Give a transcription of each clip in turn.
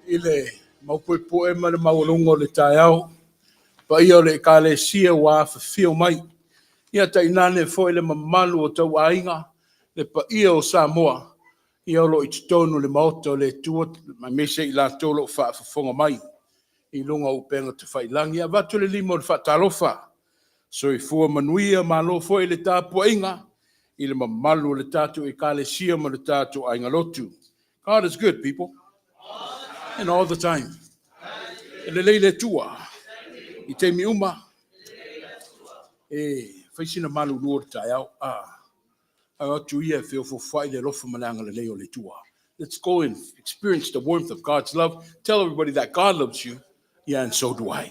Ile maupoepoe ma le maulongo le taiao pa ia o le ekalesia ua afafio mai ia tainane foi le mamalu o tau ainga le pa ia o Samoa ia o lo i tutonu le maoto le tua ma mese i latou lo faafofoga mai i lunga upenga te whailangi ia watu le limo le whaatalofa so i fua manuia malo foi le tāpuainga i le mamalu le tātu ekalesia ma le tātu ainga lotu. God is good, people. And all the time. Le leile tua. I te miuma. Whaisina malu lua tai au. Atu ia feo fo whai le lofa malanga le leo le tua. Let's go and experience the warmth of God's love. Tell everybody that God loves you. Yeah, and so do I.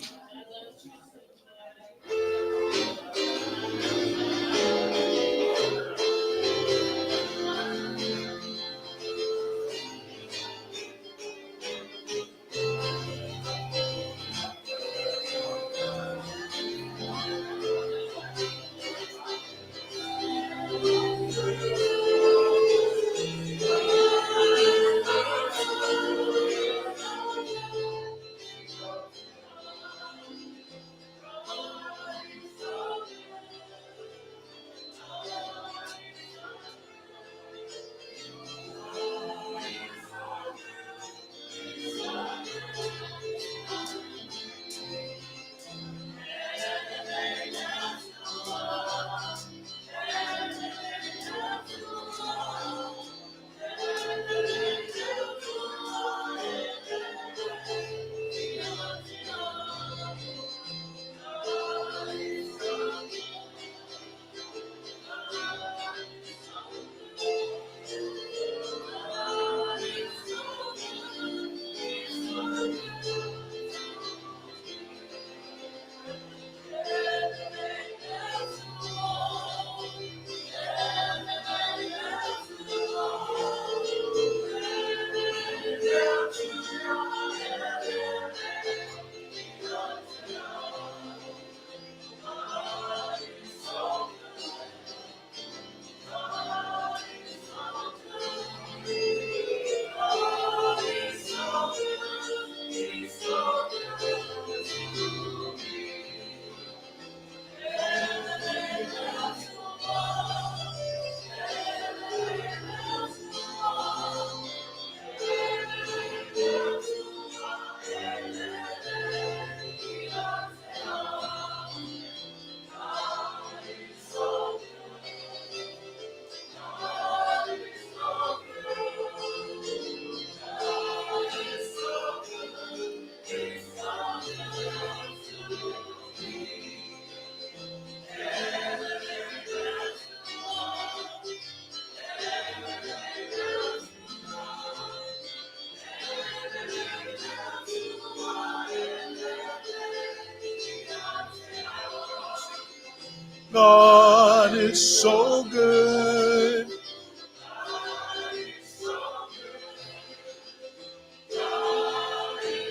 God is so good.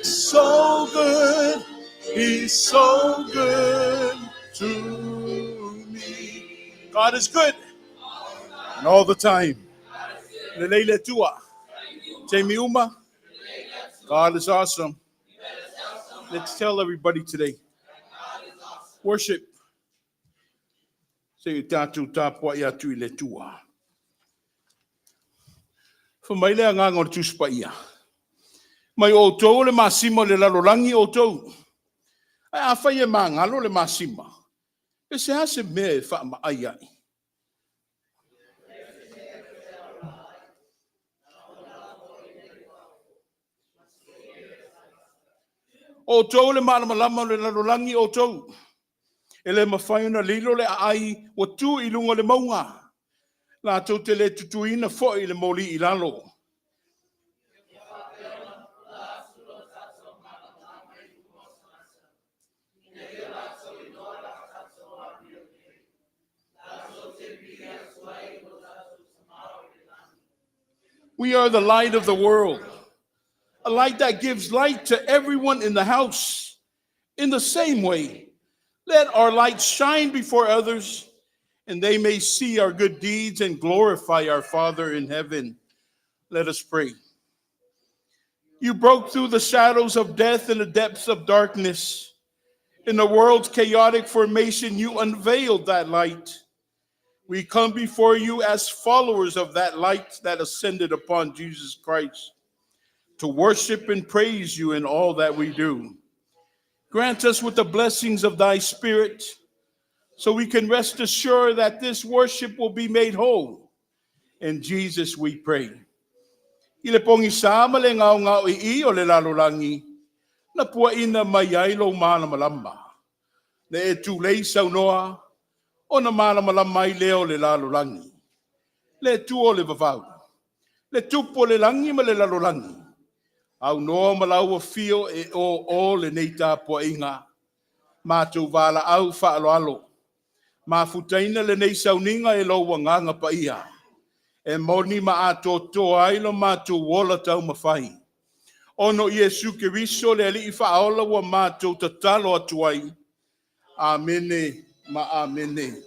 So good. He's so good to me. God is good. And all the time. Lelele tua. Te miuma. God is awesome. Let's tell everybody today. Worship. Say tatu tapua ia tui le tua. For my le ngangor tuspa ia. Mai o tau le masima le lalolangi o tau. Ai awhai e mangalo le masima. E se hase mea e wha ma ai ai. O tau le malamalama le lalolangi o tau. E le mawhaiuna lilo le ai o tu i lunga le maunga. La tau te le tutuina fo i le moli i lalo. We are the light of the world. A light that gives light to everyone in the house. In the same way, let our light shine before others, and they may see our good deeds and glorify our Father in heaven. Let us pray. You broke through the shadows of death and the depths of darkness. In the world's chaotic formation, you unveiled that light. We come before you as followers of that light that ascended upon Jesus Christ, to worship and praise you in all that we do. Grant us with the blessings of thy Spirit, so we can rest assured that this worship will be made whole. In Jesus we pray. Ile pongi sama le ngau ngau I o le lalolangi, na pua ina mai ai lo mana malamba. Le e tu lei saunoa, o na mana malamba I leo le lalolangi. Le tu o le vavau. Le tupo le langi ma le lalolangi. Au noa malau o fio e o le neita pua inga. Mātou wala au whaalo alo. Ma futaina le nei sauninga e lo wanganga pa ia. E moni ma ato to ailo mātou wola tau mawhai. Ono Iesu Keriso le ali I whaola wa mātou tatalo atuai. Amene ma amene.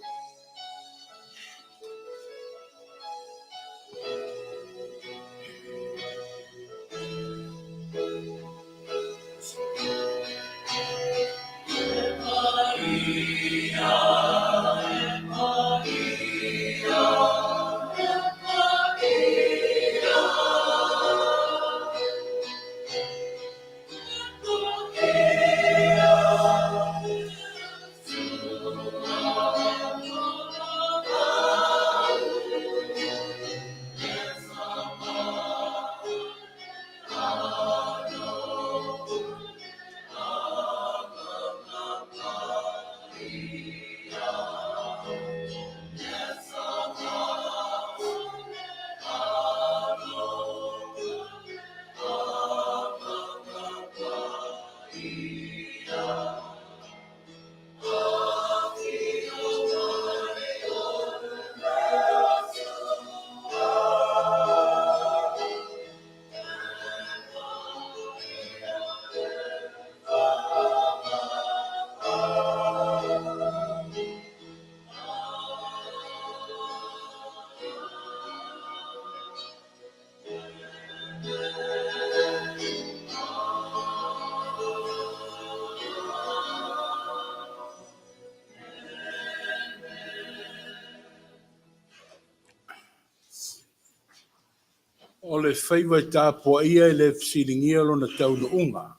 O le whaiwai tāpua ia e le fsilingia lo na tau na unga.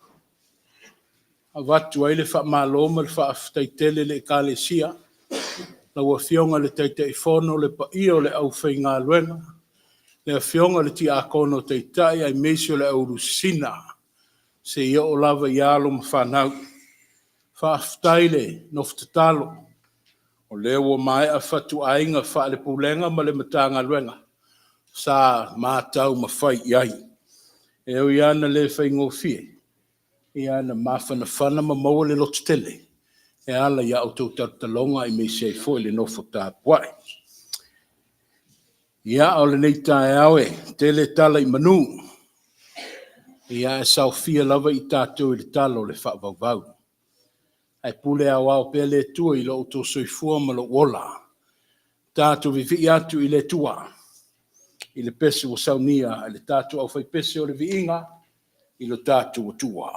A watu ai le wha māloma le wha aftaitele le kālesia. Na ua fionga le teitei whono le pa ia o le au whai ngā luenga. Le fionga le ti akono teitai ai meisio le au rusina. Se ia o lava i alo ma whanau. Wha aftaile noftatalo. O leo o mai a whatu ainga wha le pulenga ma le matanga luenga. Sa mātau ma whai iai. E au iana le whai ngō fie. Iana mawhana whana ma maua le lotitele. E ala ia o tau tatalonga I me se fo le nofo tāpuai. Ia o le nei tae awe, te le tala I manu. Ia e sau fia lava I tātou I le talo le whaavavau. Ai pule a wao pe le tua I lo to soifua ma lo wola. Tātou vivi atu I le tua. I le pese o saunia, le tātou au fai pese o le viinga, I lo tātou o tua.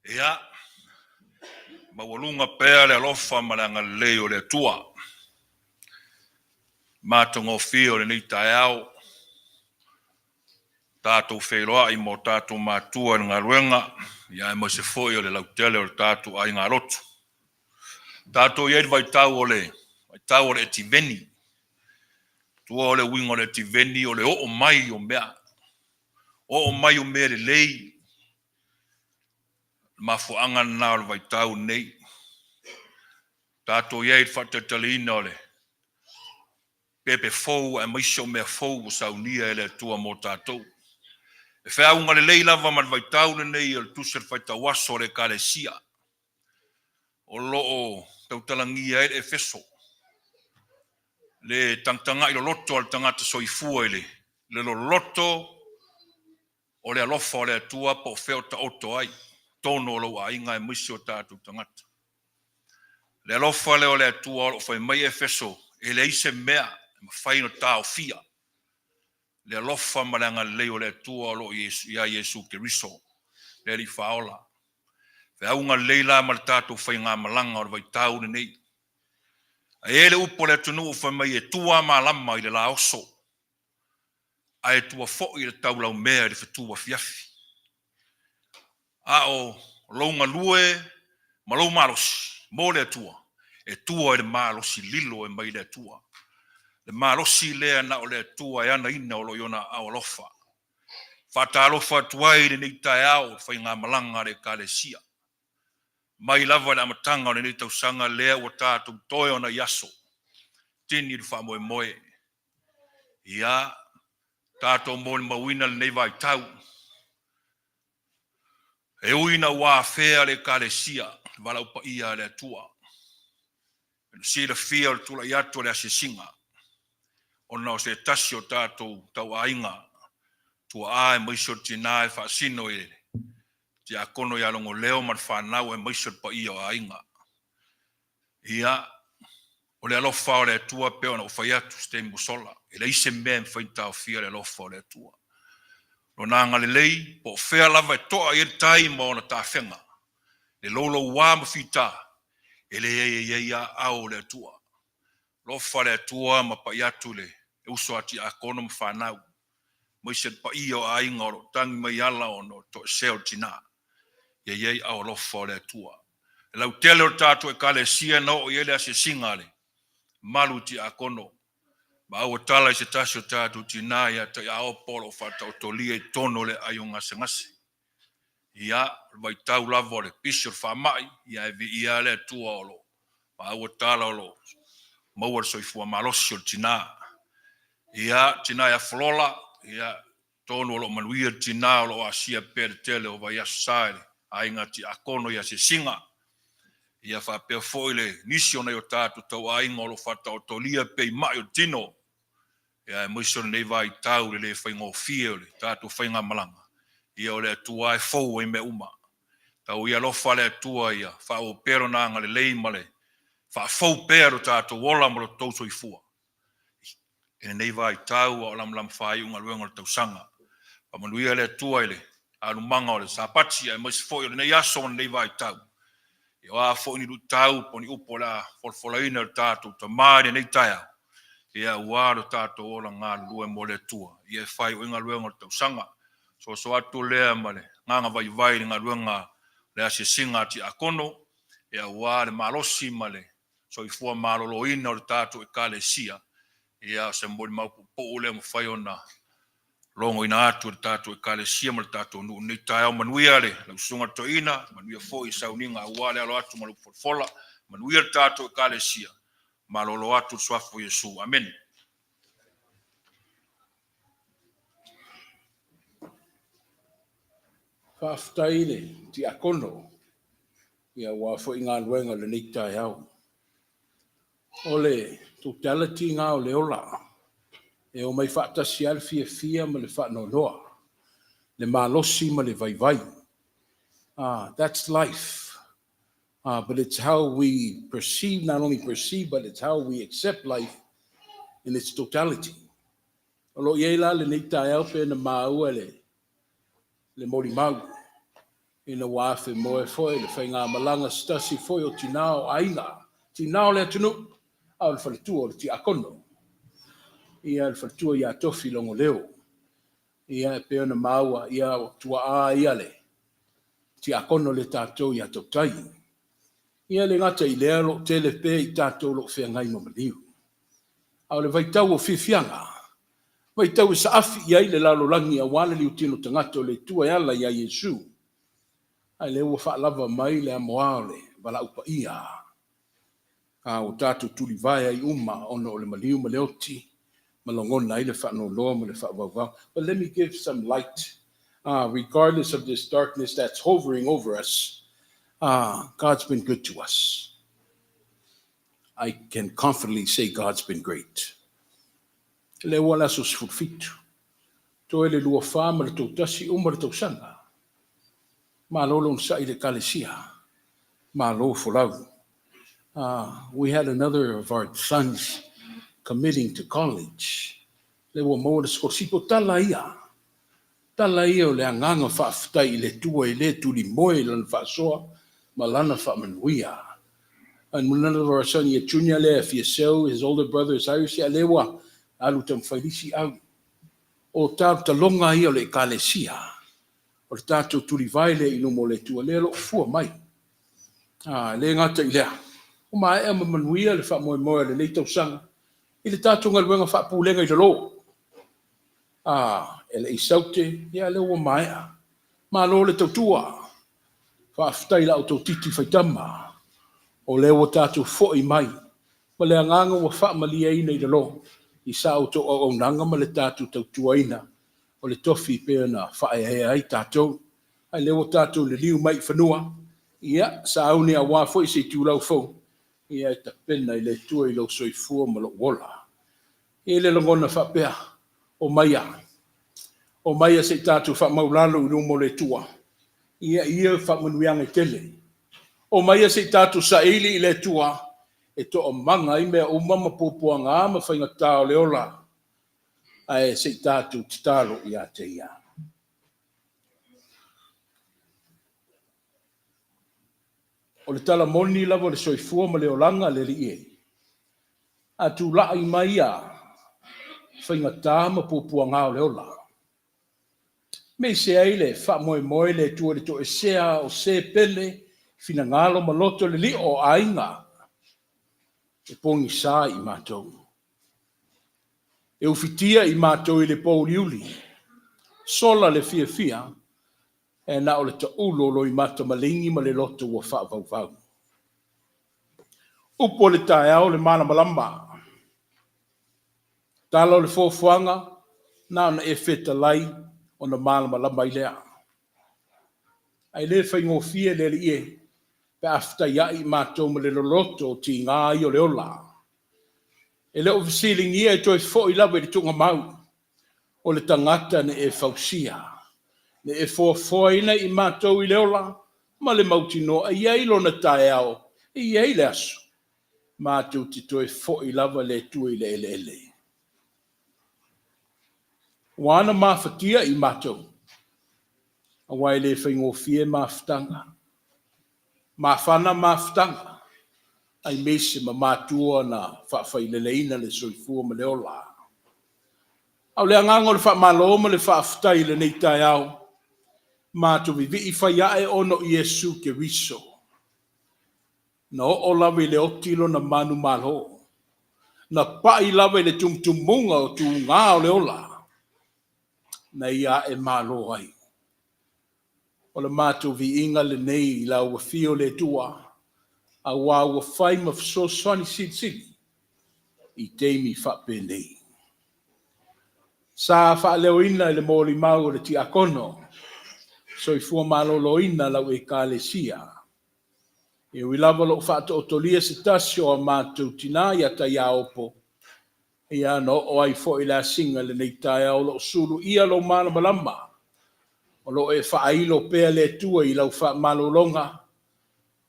Ia, mawalunga pea le alofa malanga leo le tua. Matongo fio le ni taiao. Tātou whailoa I mo tātou mātua ngā ruenga. Ia e mo se foi o le lautele o le tātou ai ngā rotu. Tātou iei vai tau o le etiveni. Tua o le wingo le etiveni o le o mai o mea. O mai o mea le lei. Mafuanga na o le vai tau nei. Tātou iei whatatalina o le pepe fou e maisho mea fou o saunia e le tua mo tātou. E whaunga le lei lava man vai tau nei o le tusir whaita waso le kalesia. O loo tautalangia e feso. Le tangtanga I lo loto al tangata soifua ele. Le lo loto o le alofa o le atua po feo ta oto ai. Tono lo a inga e misi o tātou tangata. Le alofa le o le atua o fai mai e feso. E le ise mea ma fai no tau fia. Le alofa malanga leo le atua o lo ia Yesu Keriso. Le li faola. Whaunga leila ma le tātou fai ngā malanga o le vai tau nei. A ele upo le tunu ufa mai e tua ma lama I le la oso. Ai tua fo'i le taulau mea le whatua fiafi. A o longa lue, ma lo marosi, mo le atua. E tua e le marosi lilo e mai le atua. Le marosi lea na o le atua e ana ina o lo iona au lofa. Fata alofa tuai le nei tae au, fai ngā malanga le kalesia. Mai lava le amatanga o le nei tausanga lea ua tātou toi ona yaso. Tini le wha moe moe. Ia, tātou mo le mawina le nei vai tau. E uina ua fea le kalesia, wala upa ia le atua. Si le fia le tula iato le asesinga. Ona o se tasi o tātou tau ainga. Tua ae maisho tina e whaasino e. Ti a kono ia longo leo man whanau e maisho pa ia o ainga. Ia, o le alofa o le atua peo na ufai atu ste musola. E le ise mea mwhainta o fia le alofa o le atua. No nanga le lei, po fea lava e toa i tai ma ona ta whenga. Le lolo wā mawhita, e le ia au le atua. Lofa le atua ma pa iatu le, e uso ati a kono mwhanau. Maise pa ia o ainga o tangi mai ala o no to seo tina. Iei au lofa le atua. E lau tele o tātou e kale sia no o iele ase singale. Malu ti a kono. Ma au tala i se tasi o tātou tina ia ta ia o polo whata o tolia i tono le ayo ngase ngase. Ia, vai tau lavo le pisio whamai, ia e vi ia le atua o lo. Ma au tala o lo. Mauar soifua malosi o tina. Ia, tina ia flola, ia tono o lo manuia tina o lo asia pere tele o vai asaile. Ainga ti a kono ia se singa. Ia wha pea foile nisio nei o tātou tau ainga o lo whata o tolia pei mai o tino. Ia e mwisho nei vai tau le whaingo fia le tātou whainga malanga. Ia o le atua e fau e me uma. Tau ia lofa le atua ia wha o pero nanga le leima le. Wha fau pero tātou wola mo lo tauso i fua. E nei vai tau o lam whai unga luenga le tausanga. Pa manuia le atua ile. Anu manga o le sapati e mwisi fo i le nei aso nei vai tau. Ia wa fo ni lu tau poni upo la folfola ina le tātou ta maari nei taia. Ia uaro tātou ola ngā lue mo le tua. Ia whai o inga luenga le tausanga. So atu lea male. Nganga vai ngā luenga le ase singa ti a kono. Ia uare malosi male. So i fua malolo ina o le tātou e kale sia. Ia se mbori maupu po ule mo whai ona. Longo ina atu le tātou e kale sia ma le tātou nu. Nei tae au manuia le. Lau sunga to ina. Manuia fo i sauninga uale alo atu malu folfola. Manuia le tātou e kale sia. Malolo atu swafu Yesu. Amen. Whaftaile ti a kono. Ia wā fo i ngā luenga le nei tae au. Ole, totality ngā o le ola. E o mai whaatasi al fia ma le whaano loa. Le malosi ma le vai. That's life. But it's how we perceive, not only perceive, but it's how we accept life in its totality. Olo iela le nei tae au pe na maua le mori mau. Ina wafe moe foi, le whainga malanga stasi foi o tinao ainga. Tinao le atunu, au le whaletua o le ti akono. Ia le whaletua ia tofi longo leo. Ia e peo na maua, ia o tua a ia le. Ti akono le tātou ia tautai. Ia le ngata i lea lo tele pe i tātou lo whengai no maniu. Au le vaitau o whiwhianga. Vaitau i saafi ia i le lalo langi a wale li utino tangato le tua e ala ia Yesu. Ai le ua whaalava mai le amoa le wala upa ia. O tātou tuli vai ai uma ono o le maniu ma le oti. Malongona i le whaano loa ma le whaavavau. But let me give some light. Regardless of this darkness that's hovering over us, God's been good to us. I can confidently say God's been great. Le wala sos fulfitu. Toe le lua wha ma le tautasi uma le tausanga. Ma lolo sa i le kalesia. Ma lo folau. We had another of our sons committing to college. Le wa mo le skosipo tala ia. Tala ia o le anganga whaaftai i le tua i le tuli moe lan whaasoa. Malana whaamanuia. And one of our son, Junior le, Fiesel, his older brother is Irish, lewa, alu tam whairisi au. o tātou talonga ia o le ekalesia, o le tātou turi vai le inu mo le tua le lo fua mai. Le ngata i lea. O mai e manuia le wha moe moe le leitau sanga. I le tātou ngaluenga wha pūlenga i le lo. E le isaute, ia le ua mai a. Ma lo le tautua. Wha aftai la o tau titi whaitama. O le ua tātou fo i mai. Ma le anganga ua wha malia ina i le lo. I sa o tau au nanga ma le tātou tautua ina. O le tofi pēr na wha e ai tātou. Ai le ua tātou le liu mai whanua. Ia, sa au ni a wafo i se tūlau fau. Ia ta pena i le tua i lau soifua ma lo wola. I le longona whapea o maia. O maia se tātou wha maulalo i lumo le tua. Ia wha manuianga i tele. O maia se tātou sa ili i le tua. E to o manga i mea umama pōpuanga ama whainga tāo le ola. Ai se tātou titalo i a te ia. O le tala moni lava le soifua ma le olanga le li e. A tu la i mai a whainga tāma pōpuanga o le ola. Me se aile wha moe moe le tua le to e sea o se pele fina ngalo ma loto le li o ainga. E pongi sā i mātou. E ufitia i mātou i le pauliuli. Sola le fia fia. E na o le ta ulo lo i mata malingi ma le loto ua wha vau vau. Upo le tae au le mana malamba. Tala o le fōfuanga, na ona e feta lai o na mana malamba i lea. Ai le whaingo fia le li e, pe afta iai mātou ma le loto ti ngā i o le ola. E le ofisiling ia e toi fo i lawe di tunga mau, o le tangata ne e fausia. Ne e fōfoina i mātou i le ola, ma le mautino a iai lona tae au, i iai le aso. Mātou ti toi fo i lawa le tui le ele ele. Wana mawhatia i mātou. A wai le whaingo fie mawhtanga. Mawhana mawhtanga. Ai mese ma mātua na whawhai le leina le soifua ma le ola. Au le angango le whamalo le whawhtai le nei tai au. Mātou vivi i whaiae ono i Yesu ke riso. Na o lawe le otilo na manu malo. Na pai lawe le tungtumunga o tu ngā o le ola. Na ia e malo ai. O le mātou vi inga le nei la ua fio le tua. A wā ua whai ma fso swani sidi. I teimi whape nei. Sa wha leo ina le mōli mau le ti akono. So i fua malolo ina lau e ka le sia. E wilawa lo whata o tolia se tasio a mātou tina ia ta ia opo. Ia no o ai fo i la singa le nei tai au lo sulu ia lo mana malamba. O lo e whailo pea le tua i lau wha malolonga.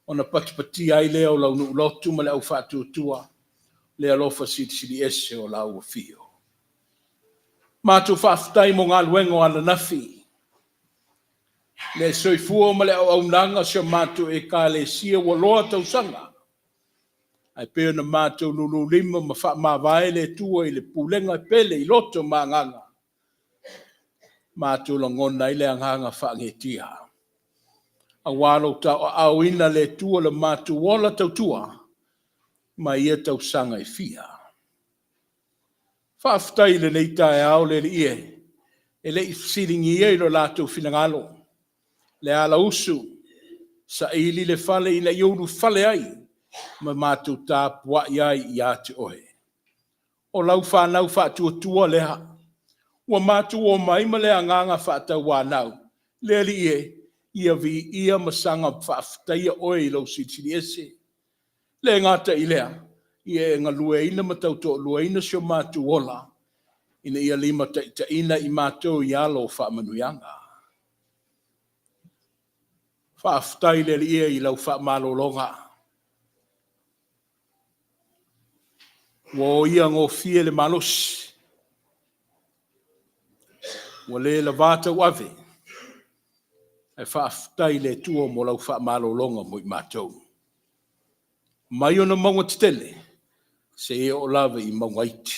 O na patipati ai leo lau nu lotu ma le au whatu tua. Le alofa sidi ese o lau o fio. Mātou whaftai mo ngā luengo ala nafi. Le soifua ma le au nanga sa mātou e ka le sia wa loa tau sanga. Ai pēr na mātou lulu lima ma wha mawai le tua i le pulenga pele i loto ma nganga. Mātou langona i le anganga wha ngetia. A wālo tau au ina le tua le mātou wala tau tua. Ma ia tau sanga i fia. Whaftai le nei tae au le li e. E le siringi e lo lātou finangalo. Le ala usu. Sa ili le fale ina iuru fale ai. Ma mātou tā pua iai i ate ohe. O lau whanau whātua tua leha. Wa mātou o mai ma le anganga whātau wānau. Le li e. Ia vi ia masanga whaftaia oe i lau sitiri ese. Le ngata i lea. Ia ngā lue ina matau tō lue ina sio mātou ola. Ina ia lima ta ina i mātou i alo whamanuianga. Whaftai le li e i lau whamalolonga. Wo ia ngō fie le malos. Wa le la vata wave. E whaftai le tua mo lau whamalolonga mo i mātou. Mai ona maunga titele. Se e o lawe i maunga iti.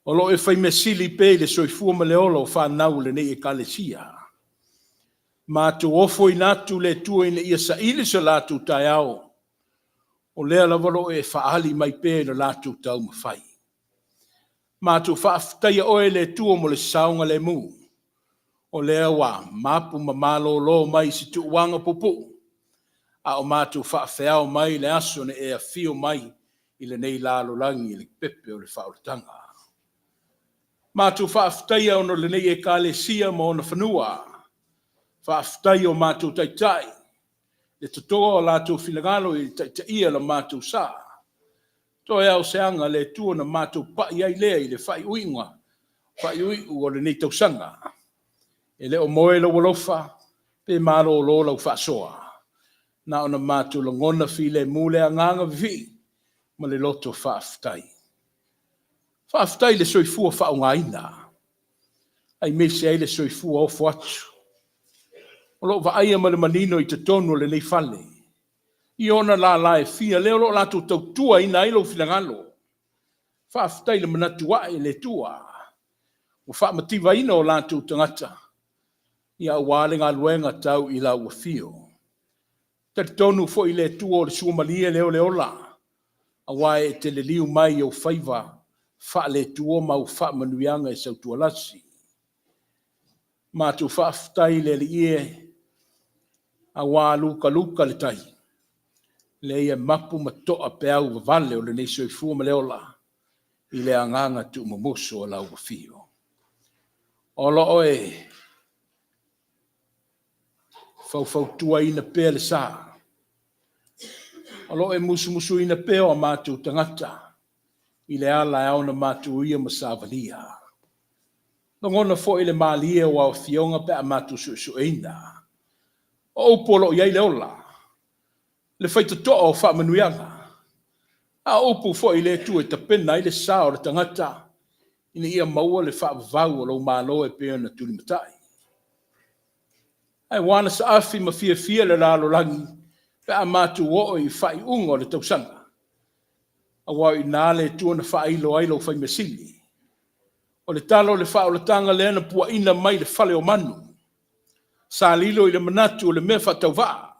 O lo e fai mesili pe le soifua ma le ola o whanau le nei e kalesia. Ma tu ofo i natu le tua ina ia sa ili sa latu tai au. O lea lavalo e whaali mai pe le latu tau mawhai. Ma tu whaaftaia oe le tua mo le saunga le mu. O lea wa mapu ma malo lo mai si tu wanga pupu. A o matu whaafeao mai le aso ne e a fio mai i le nei lalo langi le pepe o le whaoratanga. Matu whaaftaia ono le nei e kalesia mo ona whanua. Whaaftaia o matu taitai. Le totoa o latu filagalo i taitai la matu sa. Toi au seanga le tua na matu pa iai lea i le whai uinga. Whai ui o le nei tausanga. E le o moe lo walofa, pe malo o lo lau whasoa. Na ona matu lo ngona file mule a nganga vi, ma le loto whaaftai. Whaaftai le soifua whaungaina. Ai mese ai le soifua o fuatu. O lo vaia ma le manino i te tonu le nei fale. I ona la e fia leo lo latu tautua ina ilo filangalo. Whaaftai le manatua e le tua. O whaamativa ina o latu tangata. Ia wale ngā luenga tau i la ua fio. Tati tonu fo i le tua o le suomalia leo le ola. A wae e te le liu mai o whaiva. Wha le tua mau wha manuianga e sautua lasi. Mātu whaaftai le li e. A wā luka luka le tai. Le ia mapu matoa pe au vale o le neso i fua ma le ola. I le anganga tu mamuso o la ua fio. Olo oe. Fau tua ina pea le saa. Alo e musu ina pea o mātu tangata. I le ala e auna mātu ia masavalia. Nongona fo i le mālia o au fionga pe a mātu su eina. O upolo iai le ola. Le feita toa o wha manuianga. A upu fo i le tu e tapena i le saa o le tangata. Ina ia maua le wha vau o lau mālo e pea na tuli matai. Ai wana sa afi ma fia le lalo langi, pe a matu o i whai ungo le tausanga. A wai nā le tua na whai ailo whai mesili. O le talo le whao le tanga le ana pua ina mai le whale o manu. Sa lilo i le manatu o le mea whatau waa.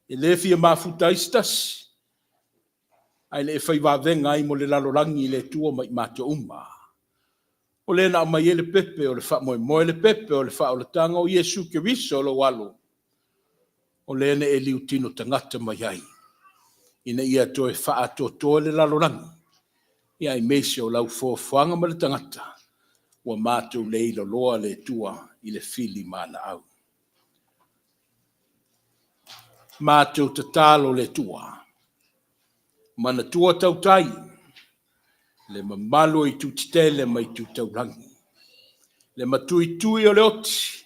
E le fia mafuta istas. Ai le e whai wavenga i mo le lalo langi le tua mai matu umma. O le na mai ele pepe o le wha moe le pepe o le wha o le tanga o Yesu ke viso o lo walo. O le ne e liu tino tangata mai ai. Ina ia toe wha ato toe le lalorangi. Ia i meise o lau fōwhanga ma le tangata. Ua mātou le ilo loa le tua i le fili mana au. Mātou te talo le tua. Mana tua tau tai. Le mamalo i tutitele mai tu taurangi. Le matui o le oti.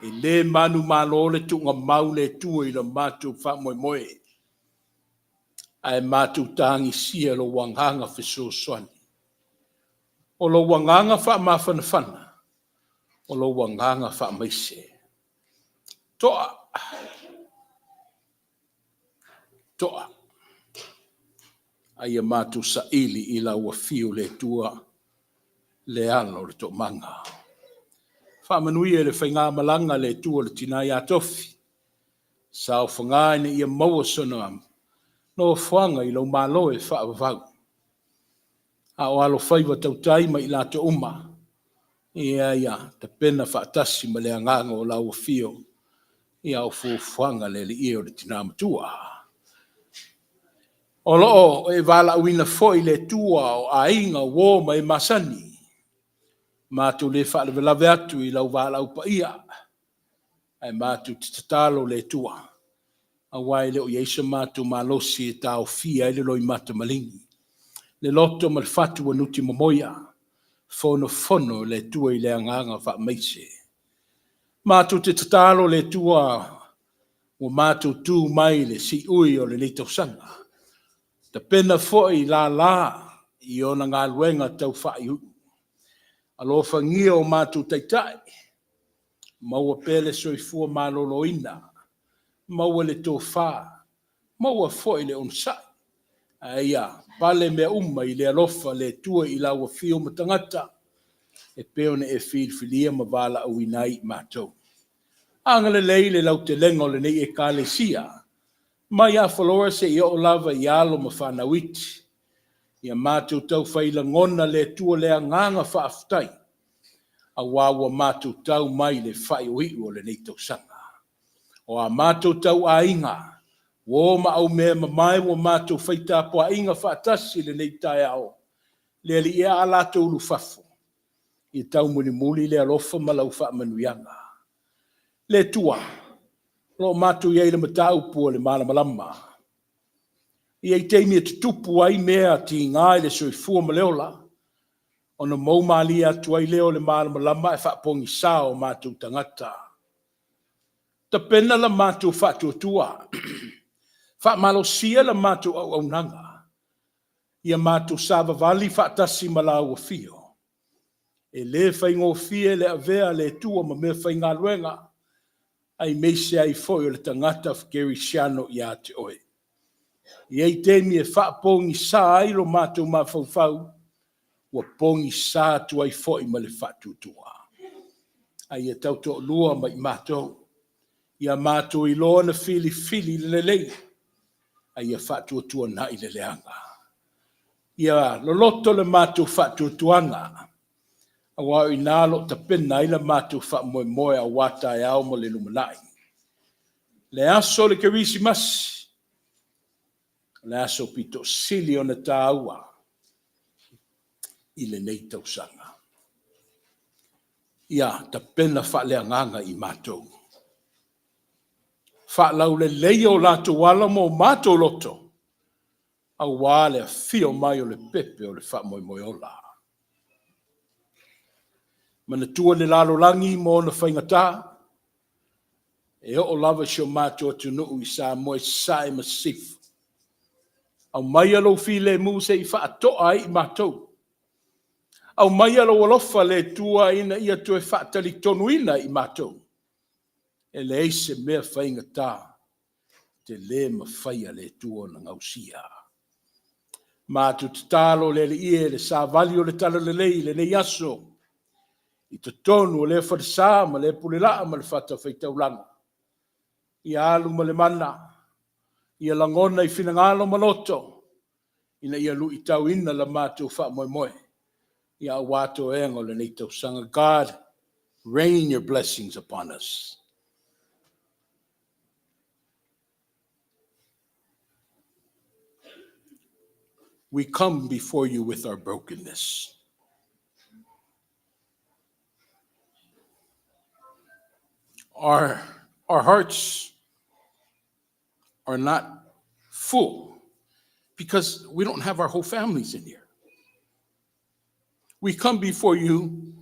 E le manu malo le tu ngā mau le tua i le mātou wha moe. Ai mātou tāngi sia lo wanganga wheso soani. O lo wanganga wha mawhanawhana. O lo wanganga wha maise. Toa. Ai a mātou sa ili i la ua fio le tua le ala o le to manga. Whamanui e le whainga malanga le tua le tina i atofi. Sao whangai ni ia maua sono am. No whanga i lau malo e whaavavau. A o alo whaiva tau taima i lato uma. Ia, te pena whaatasi ma le anganga o lau fio. Ia o whanga le i o le tina matua. O loo e wala uina foi le tua o ainga wō mai masani. Mātu le whaale lawe atu i lau wala upa ia. Ai mātu titatalo le tua. A wai leo yeisa mātu malosi e tau fia ele loi mata malingi. Le loto mal fatu anuti mamoia. Fono le tua i le anganga wha meise. Mātu titatalo le tua o mātu tū mai le si ui o le leitau sanga. Te pena foi la i ona ngā luenga tau whai hu. Alo whangia o mātu taitai. Maua pele soifua maloloina. Maua le tō whā. Maua foi le onsai. Aia, pale mea I le alofa le tua I lau fio matangata, e peo ne e filia ma vala au inai mātou. Angale le lau te lengo le nei e kālesia, mai a whaloa se I o lava I alo ma whanawiti, ia mātou tau whaila ngona le tua le anganga whaaftai, a wawa mātou tau mai le whai o hiu o le nei tau sanga. O a mātou tau a inga, wo ma au mea ma mai wo mātou whaita po a inga whaatasi le nei tai ao, le ali ia ala tau lufafu, I tau muli le alofa ma lau wha manuianga. Le tua, lo mātou iei le matau pua le malamalama. Iei teimi e tutupu ai mea ti ngai le soifua ma leola, ona mau mali atu ai leo le malamalama e whaapongi sao mātou tangata. Ta pena la mātou whaatuatua, whaamalosia la mātou au nanga, ia mātou sava vali whaatasi ma lau a fio. E le whaingo fie le avea le tua ma mea whainga luenga, ai meise ai foi o le tangata whakeri siano I a te oe. Iei temi e whaapongi sa ai lo mātou ma whauwhau, ua pongi sa tu ai foi ma le whaatutua. Ai e tau to lua ma I mātou, ia mātou I loa na fili le lei, ai e whaatutua na I le leanga. Ia loloto le mātou whaatutuanga, a wau I nalo ta pena I le mātou whaamoe a wata e au mo le lumanai. Le aso le kerisi masi, le aso pito sili o na tāua, I le nei tausanga. Ia ta pena whaaleanganga I mātou. Whaalau le leio lātou wala mo mātou loto, a wale a fio mai o le pepe o le whaamoe ola. Mana tua le lalo langi mo na whaingata, e o lava sio mātou atu nuu I Samoa sae masif. Au mai alo fi le mu se I whaatoa ai I mātou. Au mai alo alofa le tua ina ia tue whaatali tonuina I mātou. E le eise mea whaingata, te le mawhaia le tua na ngausia. Mātou te talo le ie le sa vali o le tala le lei le nei aso. I te tonu o le wharisā ma le pulila ma le whata whaitaulanga. I alu ma le mana, I langona I whinangalo maloto, ina ia lu I tau ina la mātou wha moe. I a wato engo le nei tau sanga. God, rain your blessings upon us. We come before you with our brokenness. Our hearts are not full because we don't have our whole families in here. We come before you,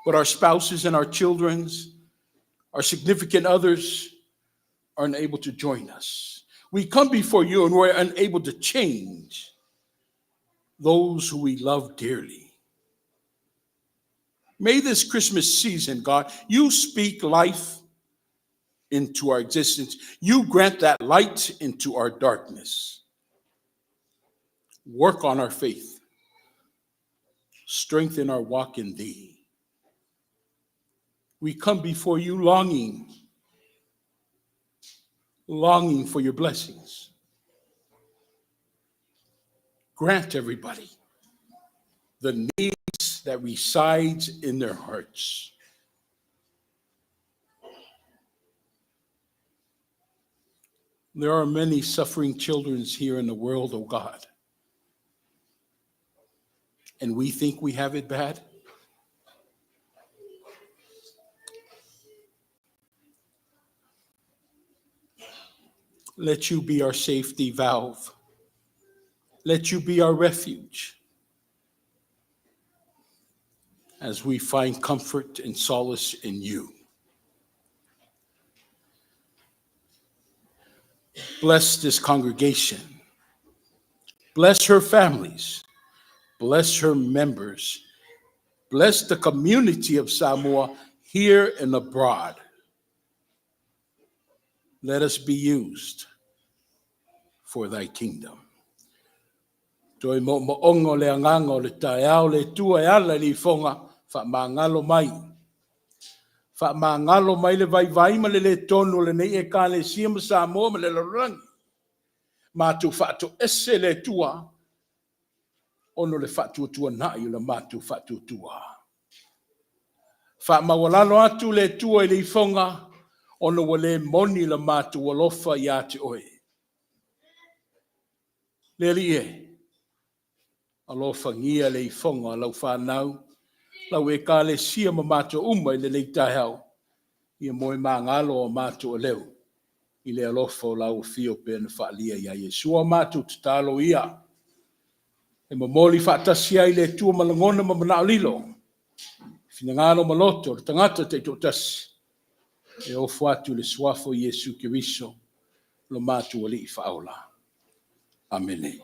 but our spouses and our children, our significant others are unable to join us. We come before you and we're unable to change those who we love dearly. May this Christmas season, God, you speak life into our existence. You grant that light into our darkness. Work on our faith. Strengthen our walk in thee. We come before you longing for your blessings. Grant everybody the needs that resides in their hearts. There are many suffering children here in the world, oh God. And we think we have it bad. Let you be our safety valve. Let you be our refuge as we find comfort and solace in you. Bless this congregation. Bless her families. Bless her members. Bless the community of Samoa here and abroad. Let us be used for thy kingdom. Toi mo ongo le anganga o le taeao le tua e ala li fonga fa mangalo mai. Fa mangalo mai le vai ma le tonu le nei e ka le siama Samoa ma le lorangi. Matu fatu ese le tua ono le fatu tua nai o le matu fatu tua. Fa mawalalo atu le tua i le fonga ono wale moni le matu walofa ya te oe. Le li e. Alofa ngia le fonga lau whanau. Lau e ka le sia ma mato uma i le leita hau. Ia moe ma ngalo o mato o leu. I le alofa o lau fio pe na whaalia ia Yesua mato tatalo ia. E ma moli whaatasia i le tua malangona ma manao lilo. Fina ngalo maloto, le tangata te totasi. E ofu atu le swafo Yesu Kiriso. Lo mato o li i whaola. Amene.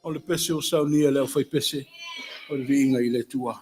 O le pese o saunia leo fai pese. O le viinga i le tua.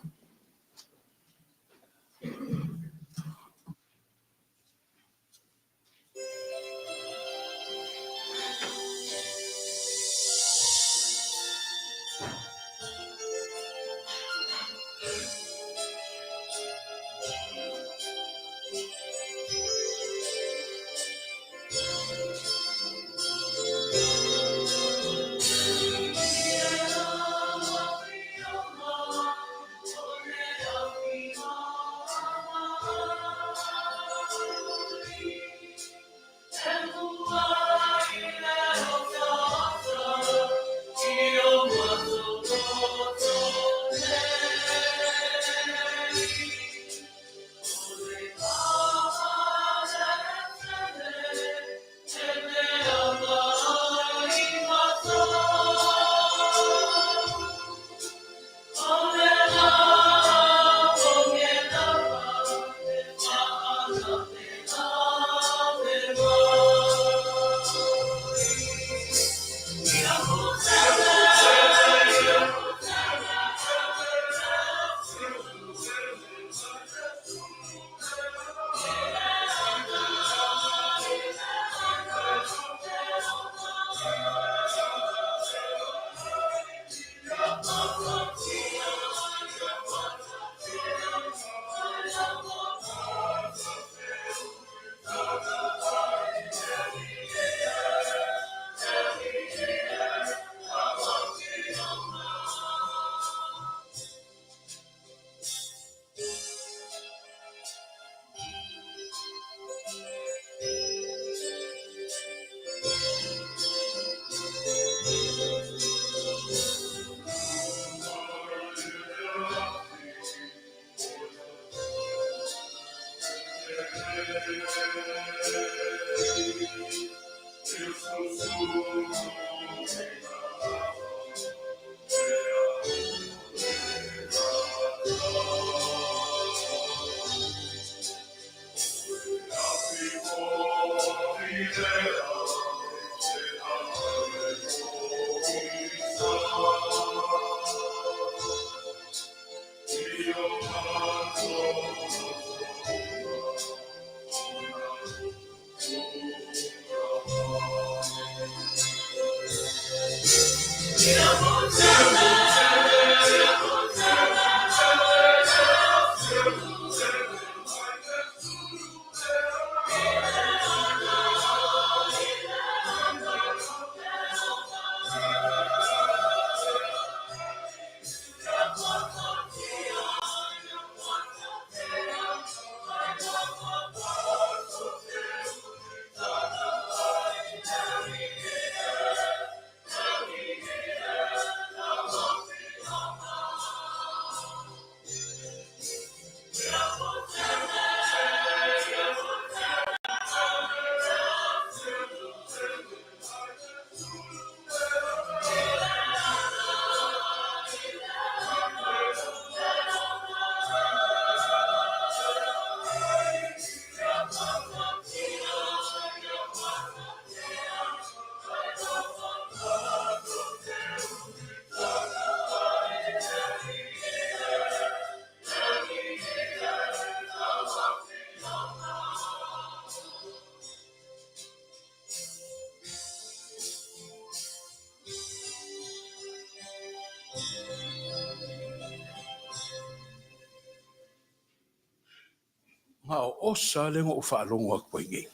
Mao osa le ngo whaalongo ak poingi.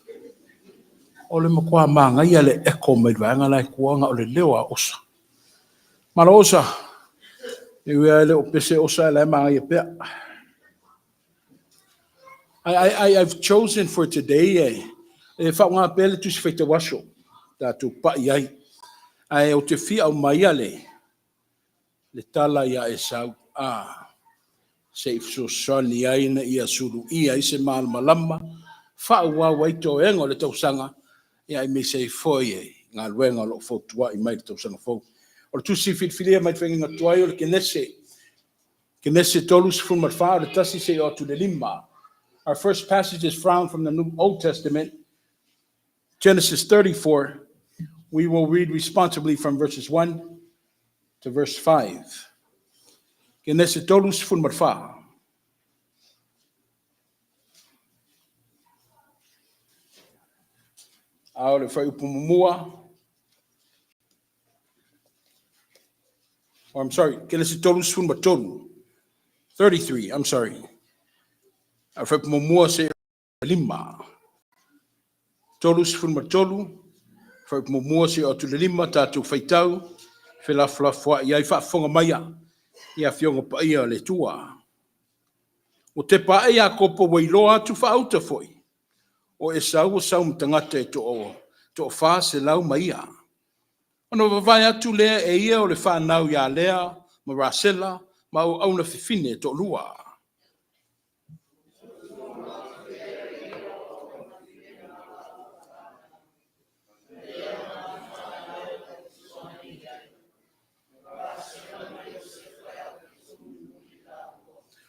O le makua maanga ia le eko mai vanga lai kuanga o le lewa osa. Mara osa, iwe le o pese osa le maanga ia pea. I've chosen for today, whaunga pele tu se feita washo, tu pa iai. Ai o te fia o mai le tala ia e sau, se ifso soni ai na ia suru ia i se malama, whaua waito engo le tausanga, ia i me se foi ngā luenga lo fotua i mai le tausanga fo. O le tu si filia mai whengi ngā tuai o le kenese tolu se fuma wha, le tasi se o tu le lima. Our first passage is found from the New Old Testament, Genesis 34. We will read responsibly from verses 1 to verse 5. Genesis tolus fun marfa. Aole fai upumumua. Or I'm sorry, Genesis tolus fun matolu. 33, I'm sorry. Fai upumumua se lima. Tolus fun matolu. Fai upumumua se o tu lima tatu faitau. Fela flafua ia fa fonga maya. Ia fionga pa ia le tua. O te pa ia kopo wailoa tu fa auta foi. O e sau mtangata e to fa se lau maia. Ono vavai atu lea e ia o le whanau ia lea, ma rasela, ma au auna fifine to lua.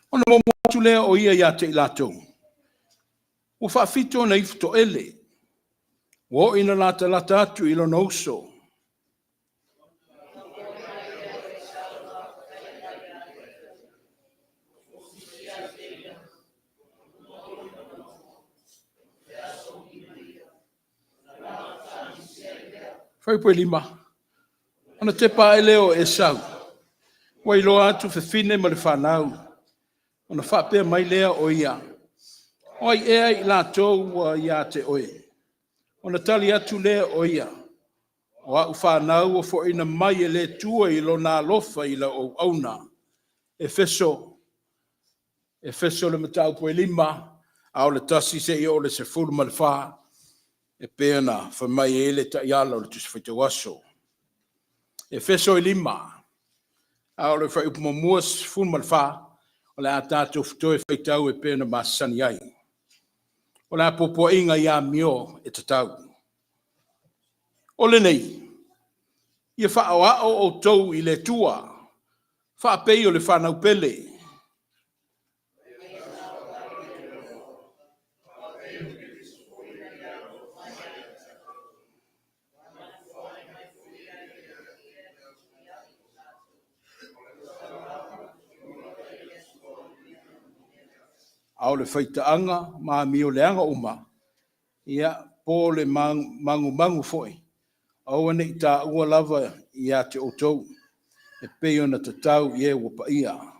Ono momo atu lea o ia te ilatou. O whaafito na ifto ele. Wo ina lata atu ilo nouso. Fai poe lima. Ana te pa eleo e sau. Wai loa atu fefine ma le whanau. Ona whapea mai lea o ia. Oi ea i latou ia te oe. Ona tali atu lea o ia. O au whanau o fo ina mai e le tua i lo nā lofa i la o auna. Efeso le matau poe lima. Au le tasi se i o le se fulu ma le wha. E pēna wha mai e le ta iala o le tusi whaite waso. Efeso i lima. Au le whai upumamua se fulu ma le wha. O le a tātou whatoe whaitau e pēna masani ai. O le a popo inga ia mio e tatau. O le nei. Ia whaoa o tau i le tua. Whaapei o le whanau pele. Au le faitaanga ma mio leanga uma. Ia po le mangu foi. Au ane I tā ua lava ia te otou. E pei ona tatau ie ua paia.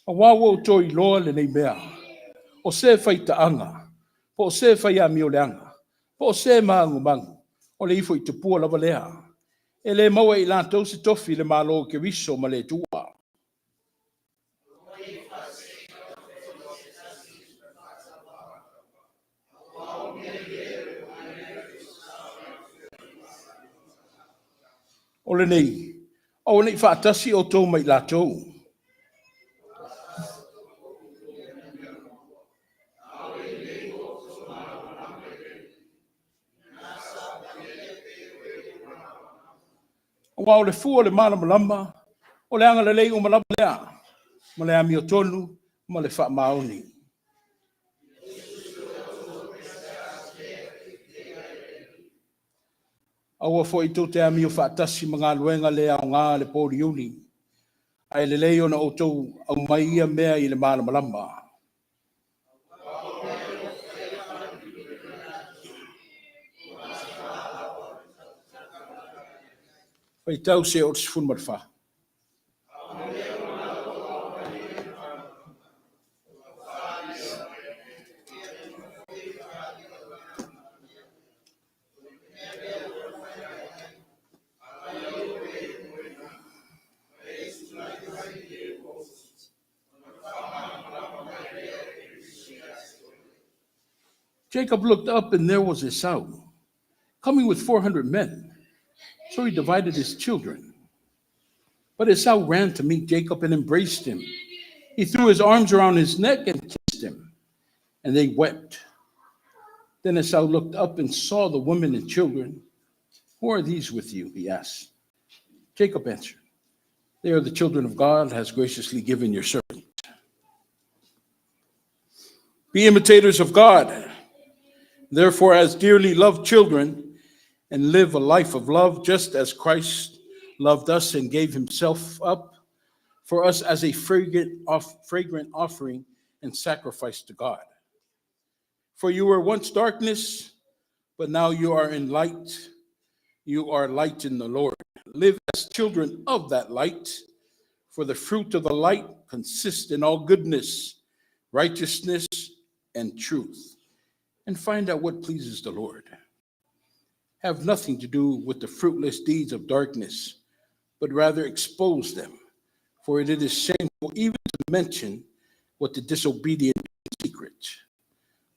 A wawo to I loa le nei mea. O se faitaanga. Po se faia mio leanga. Po se mangu. O le ifo I te pua lava lea. E le maua I lātou se tofi le malo ke riso ma le tua. O le nei. O nei whaatasi o tō mai lātou. O wao le fua le malama. O le anga le lei o malama lea. Ma le ami o tonu. Ma le wha maoni. Aua foi tō te ami o whaatasi mga luenga le au ngā le pōri uni. Ai le lei ona o tau au mai ia mea I le malama. Pai tau se o tsifun marfa. Jacob looked up and there was Esau, coming with 400 men. So he divided his children. But Esau ran to meet Jacob and embraced him. He threw his arms around his neck and kissed him, and they wept. Then Esau looked up and saw the women and children. Who are these with you? He asked. Jacob answered, they are the children of God, has graciously given your servant. Be imitators of God. Therefore, as dearly loved children, and live a life of love, just as Christ loved us and gave himself up for us as a fragrant offering and sacrifice to God. For you were once darkness, but now you are in light. You are light in the Lord. Live as children of that light, for the fruit of the light consists in all goodness, righteousness, and truth. And find out what pleases the Lord. Have nothing to do with the fruitless deeds of darkness, but rather expose them. For it is shameful even to mention what the disobedient do in secret.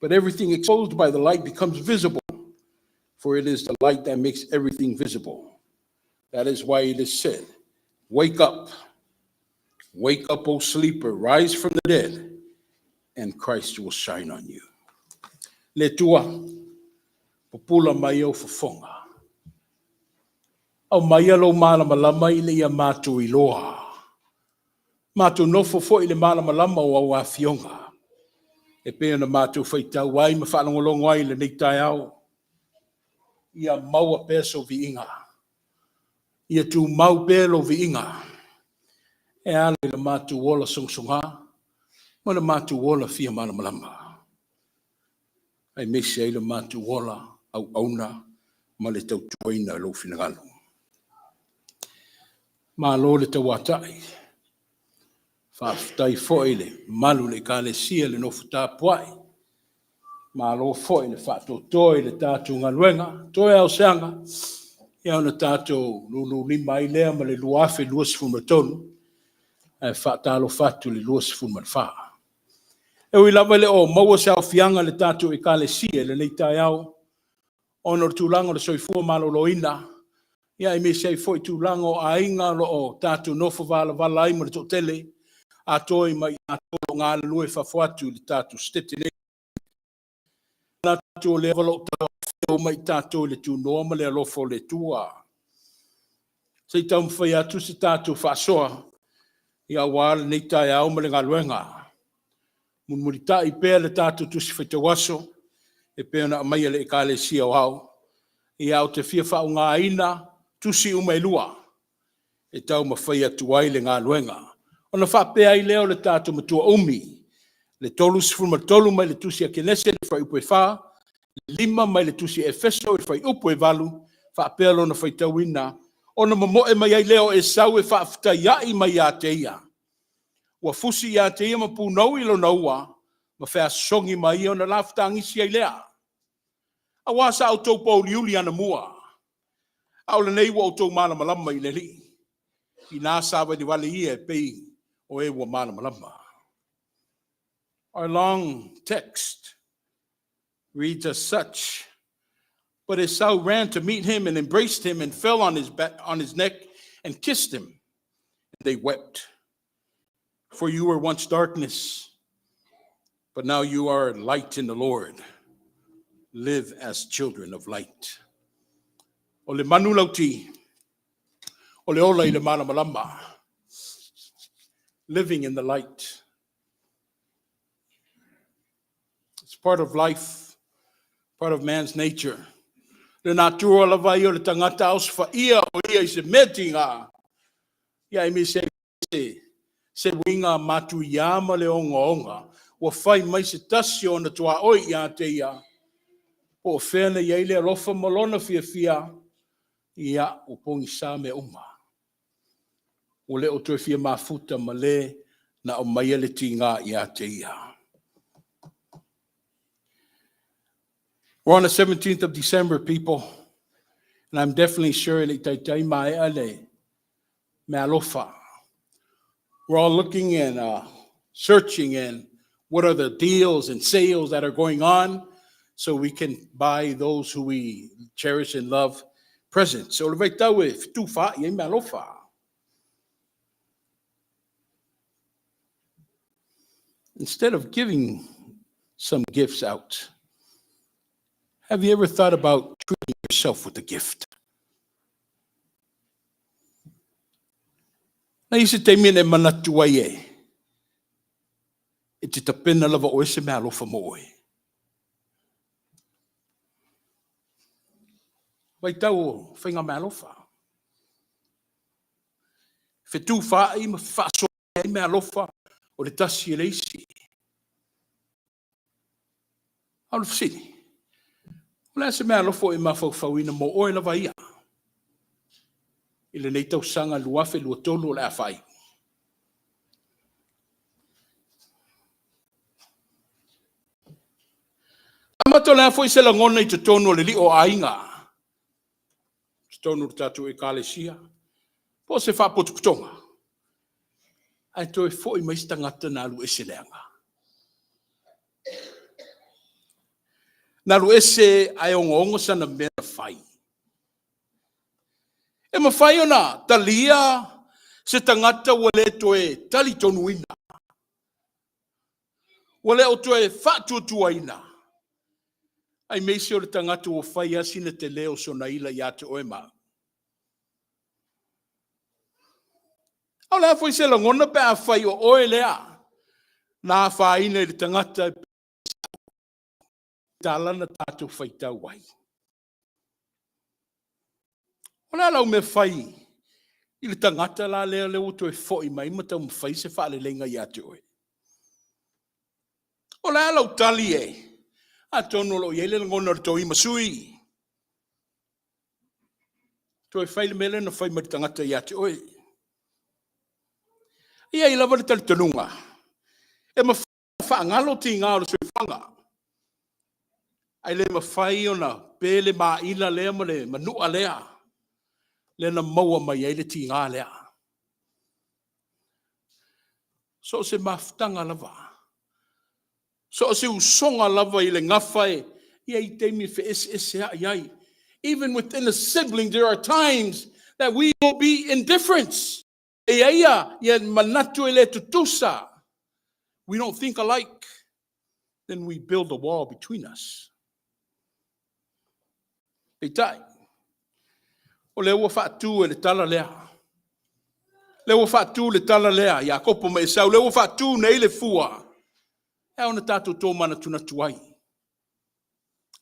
But everything exposed by the light becomes visible, for it is the light that makes everything visible. That is why it is said, wake up, O sleeper, rise from the dead, and Christ will shine on you. Le tua, popula mai o fofonga. Au mai alo malama I le ia mātu I loa. Mātu nofo fo I le malama o au awhionga. E pēna mātu whaitau wai ma whanangolongo ai le neitai au. Ia maua peso vi inga. Ia tu mau pelo vi inga. E ale le mātu wola songsunga. Ma le mātu wola fia malama. Ai mese ai le mātu wola au auna ma le tau tuaina lo finagalo. Ma lo le tau atai. Whaftai foi le malu le ka le sia le no futa puai. Ma lo foi le whato toi le tātou ngaluenga. Toi au seanga. Ia ona tātou lulu lima I lea ma le luafe luas fumatonu. E whatalo fatu le luas fumatfaa. E ui lava le o maua se au fianga le tātou I ka le sia le neitai au. Ono tūlanga le soifua malo loina. Ia I me sei foi tūlanga o ainga lo o tātou nofo vala ai mo le totele. A toi mai a tolo ngā le lue whawhatu le tātou stete ne. Tātou le valo tātou mai tātou le tū noama le alofo le tua. Sei tau mwhai atu se tātou whasoa. Ia wāle neitai au ma le ngā luenga. Mun murita I pēr le tātou tusi whaitawaso. e pena mai le kale sia wao ia o te fia fa nga ina tusi umailua e tau mawhai atu ai le ngā luenga ona fa pe ai leo le tatu matua umi le tolu sifuma tolu mai le tusi a kenese le fai upo e fa lima mai le tusi e feso e fai upo e valu fa pe alo na fai tau ina ona mamoe mai ai leo e sau e fa afta iai mai a te ia ua fusi ia te ia ma punau ilo na ua ma fea songi mai ona lafta angisi ai lea a wasa au tau pauli uli ana mua au le nei ua au tau mana malama i le li i nā sawa di wale ia e pei o e ua mana malama. Our long text reads as such, but Esau ran to meet him and embraced him and fell on his back, on his neck and kissed him. And they wept. For you were once darkness, but now you are light in the Lord. Live as children of light. O le manu lauti, o le ola I le mana malama. Living in the light. It's part of life, part of man's nature. Le natura la vai o le tangata aus fa ia o ia I se metinga. Ia I mi se winga matu yama le onga. Wa fai mai se tasi o na tua oi ia te ia. Po whena ia le alofa malona fia. Ia o pongi sa me uma. O le o tue fia mafuta ma le na o mai le tinga ia te ia. We're on the 17th of December, people, and I'm definitely sure that we're all looking and searching and what are the deals and sales that are going on so we can buy those who we cherish and love presents. So instead of giving some gifts out, have you ever thought about treating yourself with a gift? Na isi te mine manatua ie. E te tapena lava o ese mea alofa mo oe. Vai tau whainga mea alofa. Whetu whaai ma whaaso e mea alofa o le tasi e leisi. Alu fsini. Lea se mea lofo e mawhauwhauina mo oe lava ia. I le nei tau sanga luafe lua tolu o lea whai. Amato lea fo I se langona I te tonu o le li o ainga. Te tonu o tatu e kālesia. Po se whapotu kutonga. Ai toi fo I maista ngata na alu ese leanga. Nalu ese ai ongo sana mea whai. E ma whai ona, talia se tangata wale toe tali tonu ina. Wale o toe whatutua ina. Ai meisi o le tangata o whai asina te leo so na ila ia te oema. Au lea fwoi se langona pe a whai o oe lea. Nā whaina I le tangata talana tātou whaitau wai. O lea lau me whai, I le tangata la lea leo to e fwoi mai ma tau mwhai se whaale lenga I ate oe. O lea lau tali e, a tono lo iele ngona to I masui. To e whai le mele na whai ma le tangata I ate oe. Ia I lava le tali tanunga. E ma whaangalo ti ngā o le sui whanga. Ai le mawhai ona pele ma ila lea ma le manua lea. Le na maua mai ai le ti ngā lea. So se maftanga lava. So se usonga lava I le ngawhai. Ia I te mi fe ese ai. Even within a sibling there are times that we will be indifference. Ia manatu ele tutusa. We don't think alike. Then we build a wall between us. Peitai. O le ua whaatu e le tala lea. Le ua whaatu le tala lea. Ia kopo me sau. Le ua whaatu nei le fua. E ona tātou tō mana tuna tuai.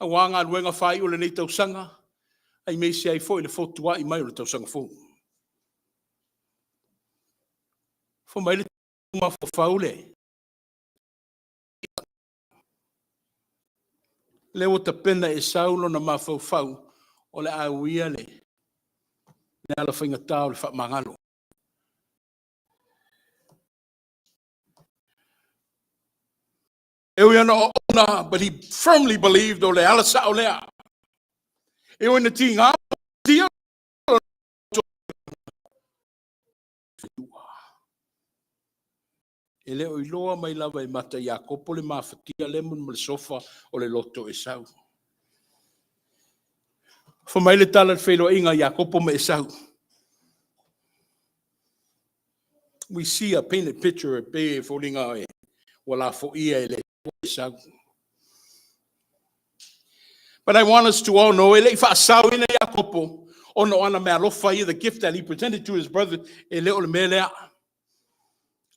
A wanga luenga whai o le nei tausanga. Ai mei se ai fo i le fotua i mai o le tausanga fo. Fo mai le ma fo faule. Le o ta pena e saulo na ma fo fau o le auia le. Ne ala whainga tau le wha mangalo. Ewiana ona, but he firmly believed o le ala sa o lea. Ewiana tinga dia. E leo I loa mai lava I mata Iakopo le mawhatia lemon ma le sofa o le loto e sau. Fa mai le tala whelo inga Iakopo ma e sau. We see a painted picture of Be Folinga e wala fo ia e le e sau. But I want us to all know, ele fa sau ina Iakopo, ono ana me alofa ia, the gift that he presented to his brother, e leo le melea.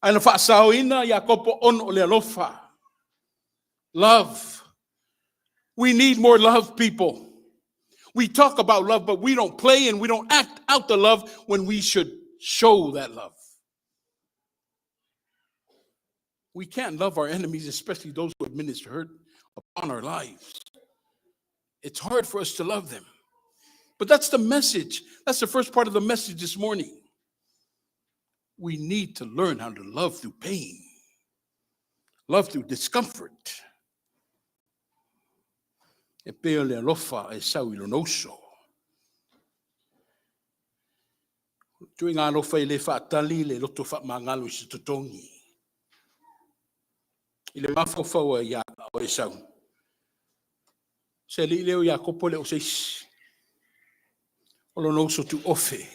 Ana fa sau ina Iakopo ono le alofa. Love. We need more love, people. We talk about love, but we don't play and we don't act out the love when we should show that love. We can't love our enemies, especially those who administer hurt upon our lives. It's hard for us to love them. But that's the message. That's the first part of the message this morning. We need to learn how to love through pain, love through discomfort. E peo le alofa e sau I lonoso. Tui ngā alofa I le whaatali le loto wha mangalo I se totongi. I le mawhawhau a ia o e sau. Se li leo Iakopo le o seis. O lonoso tu ofe.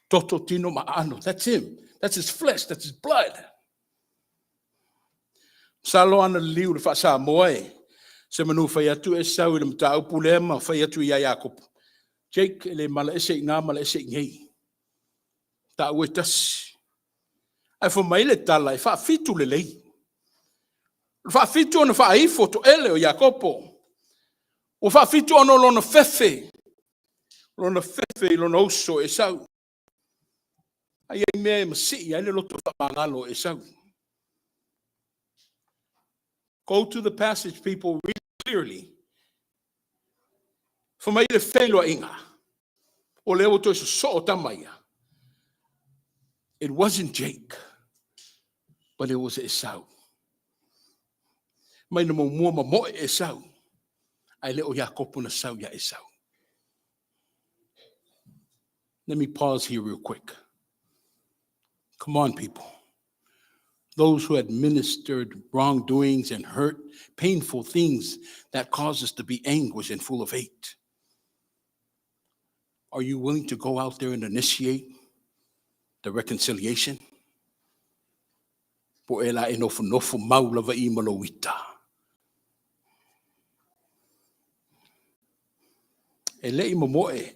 Toto tino maano. That's him. That's his flesh. That's his blood. Salo ana liu le wha Samoa e. Se manu whai atu e sau I le mta upu le ma whai atu I a Iakopo. Jake le mala ese ngā mala ese ngei. Ta ue tasi. Ai fo mai le tala e wha fitu le lei. Wha fitu ona wha aifo to ele o Iakopo. O wha fitu ona lona fefe. Lona fefe lona oso e sau. Ai e mea e masi ai le loto wha mangalo e sau. Go to the passage, people, read clearly. For mai le whelua inga. O leo to iso so o tamaya. It wasn't Jake, but it was Esau. Mai na mo mua mo Esau. Ai leo Iakopo na sau ya Esau. Let me pause here real quick. Come on, people. Those who administered wrongdoings and hurt, painful things that cause us to be anguished and full of hate. Are you willing to go out there and initiate the reconciliation? Po ela e nofo maulava I malowita. E lei momoe.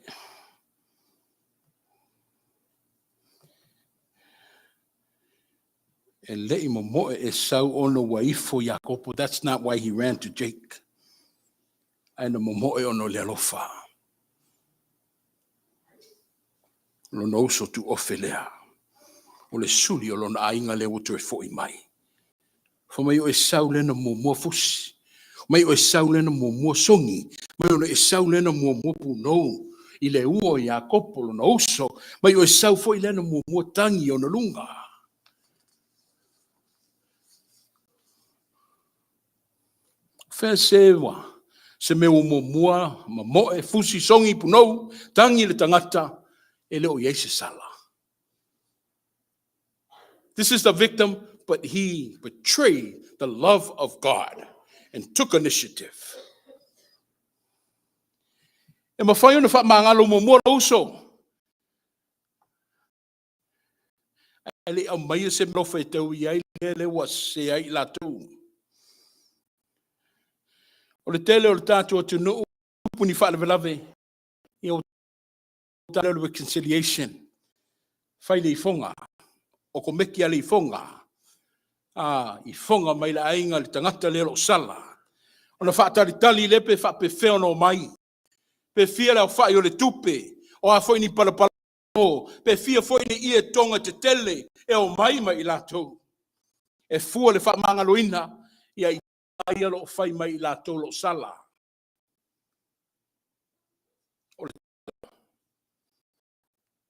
E lei momoe e sau ono waifo Iakopo. That's not why he ran to Jake. And the momoe ono le alofa. Lono oso tu ofelea. O le suli o lona ainga le utu e fo I mai. Fo mai o e sau lena mua fusi. Mai o e sau lena mua songi. Mai o e sau lena mua punou. I le ua Iakopo lona oso. Mai o e sau fo I lena mua tangi o na lunga. Fea sewa. Se me o mua ma moe fusi songi punou. Tangi le tangata. E le o Yesu sala. This is the victim, but he betrayed the love of God and took initiative. E mawhai ona wha mangalo mo mua oso. E le au mai se mrofa e tau I ai le was se ai la tu. O le tele o le tatu o tunu upuni wha lave. I o tale o reconciliation. Whai le I fonga. O ko meki ali fonga. I fonga mai la ainga le tangata le lo sala. Ona whaatalitali le pe whapewheno mai. Pe fia leo whai o le tupe. O a whai ni palapala o. Pe fia whai ni ie tonga te tele. E o mai mai i lātou. E fua le whaamangaloina. Ia i aia lo whai mai i lātou lo sala.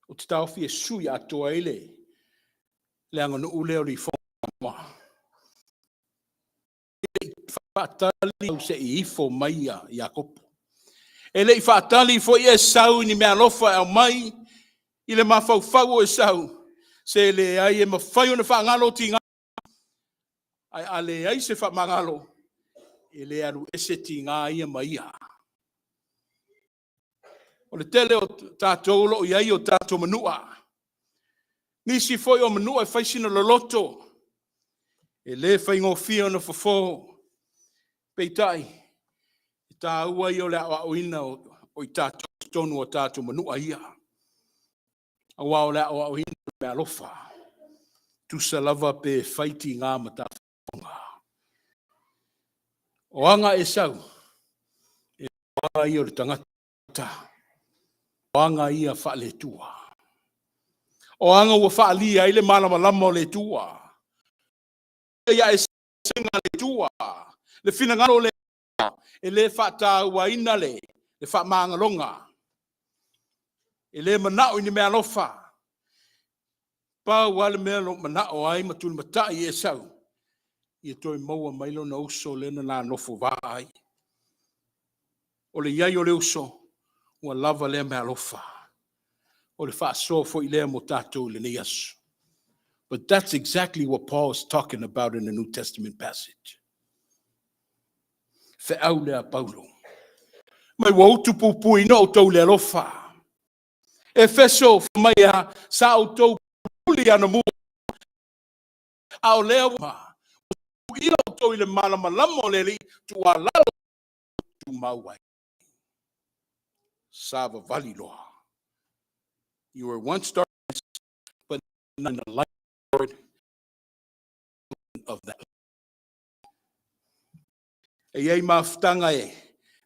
O te tau fia sui atoa ele. Le anga no uleo li whonga. Whaatali au se i ifo mai a Iakopo. E lei whaatali fo i e sau ni mea lofa au mai. I le mawhauwhau o e sau. Se le ai e mawhai o na whaangalo ti ngā. Ai ale ai se whaamangalo. E le aru ese ti ngā ia mai a. O le tele o tātou lo i ai o tātou manua. Nisi foi o manua e whaisina loloto. E le whaingofia o na whafo. Peitai. E tā ua i o le awa oina o i tātou tonu o tātou manua ia. A wao le awa oina me alofa. Tusa lava pe whaiti ngā mata whonga. O anga e sau. E wā i o le tangata. O anga ia whaale tua. O anga ua whaalia i le malama lama o le tua. Ia e senga le tua. Le whina ngaro le e le whaata ua ina le wha maangalonga. E le manao ni mea lofa. Pa wale mea lo manao ai matuli matai e sau. Ia toi maua mailo na uso lena na nofo vai. O le iai o le uso. Ua lava le mea lofa. O le wha so fo i lea mo tātou le ne yasu. But that's exactly what Paul is talking about in the New Testament passage. Fe au lea Paulo. Mai wa utu pupui no tau le alofa. E feso mai a sa o tau puli ana mua. A o lea wa. Ila o tau i le malama lamo le li tu a lalo tu mauai. Sava vali loa. You were once darkness, but not in the light Lord of that. E iei maftanga e.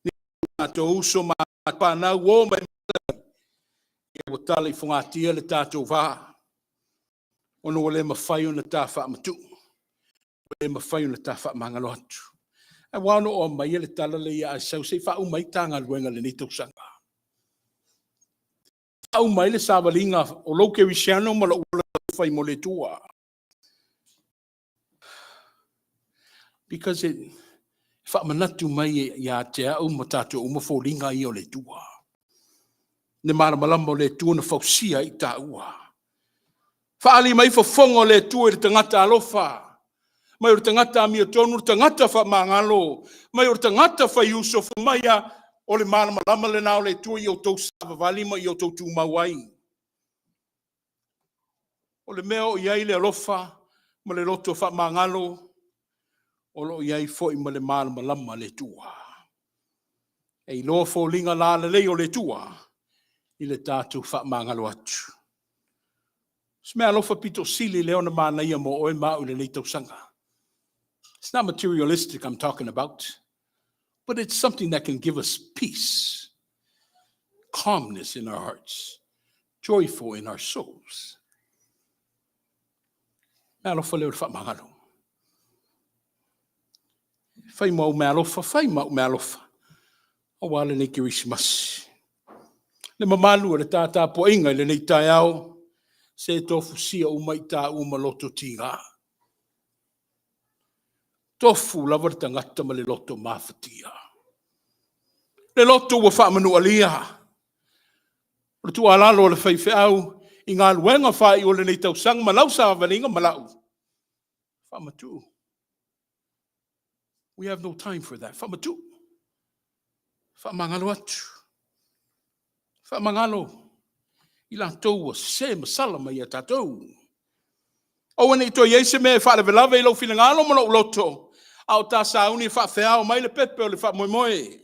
Ni to uso ma pa na wo mai. E o tali funga tia le tātou wā. Ono le mawhai o na tā wha matu. Le mawhai o na tā wha mangalo atu. E wano o mai le tala le ia sau se wha umai tanga luenga le nito sanga. Wha umai le sāwalinga o loke wisiano ma la ula whai mo le tua. Because it wha manatu mai ia te au ma tātou umafōringa i o le tua. Ne maramalama o le tua na whausia i tā ua. Whaali mai whafonga le tua i le tangata alofa. Mai o le tangata mi o tonu, le tangata wha mangalo. Mai o le tangata wha iuso mai a o le maramalama le nao le tua i o tau savavali ma i o tau tūmauai. O le mea o iai le alofa, ma le loto wha mangalo, o lo iai foi ma le maramalama le tua. E i loa fōlinga la le lei o le tua, i le tātou wha mangalo atu. Smea lofa pito sili leona mana ia mo oe mau le leitau sanga. It's not materialistic I'm talking about, but it's something that can give us peace, calmness in our hearts, joyful in our souls. Mea lofa leo wha mangalo. Whai mau mea lofa, whai mau mea lofa. O wale nei Kirismas. Le mamalu le tātā po inga le nei tai au. Se tofu sia umai tā uma loto tinga. Tofu lava tangata ma le loto mawhatia. Le loto wa whaamanu alia. O tu alalo le whaiwhi au. I ngā luenga whai o le nei tau sang malau sa walinga malau. Whaamatu. We have no time for that. Whaamatu. Whaamangalo atu. Whaamangalo. I la tau wa se masala mai a tātou. O wane i to yeise me wha le velave i lau whina ngalo mo lau loto. Au tā sauni wha whiao mai le pepe o le wha moe moe.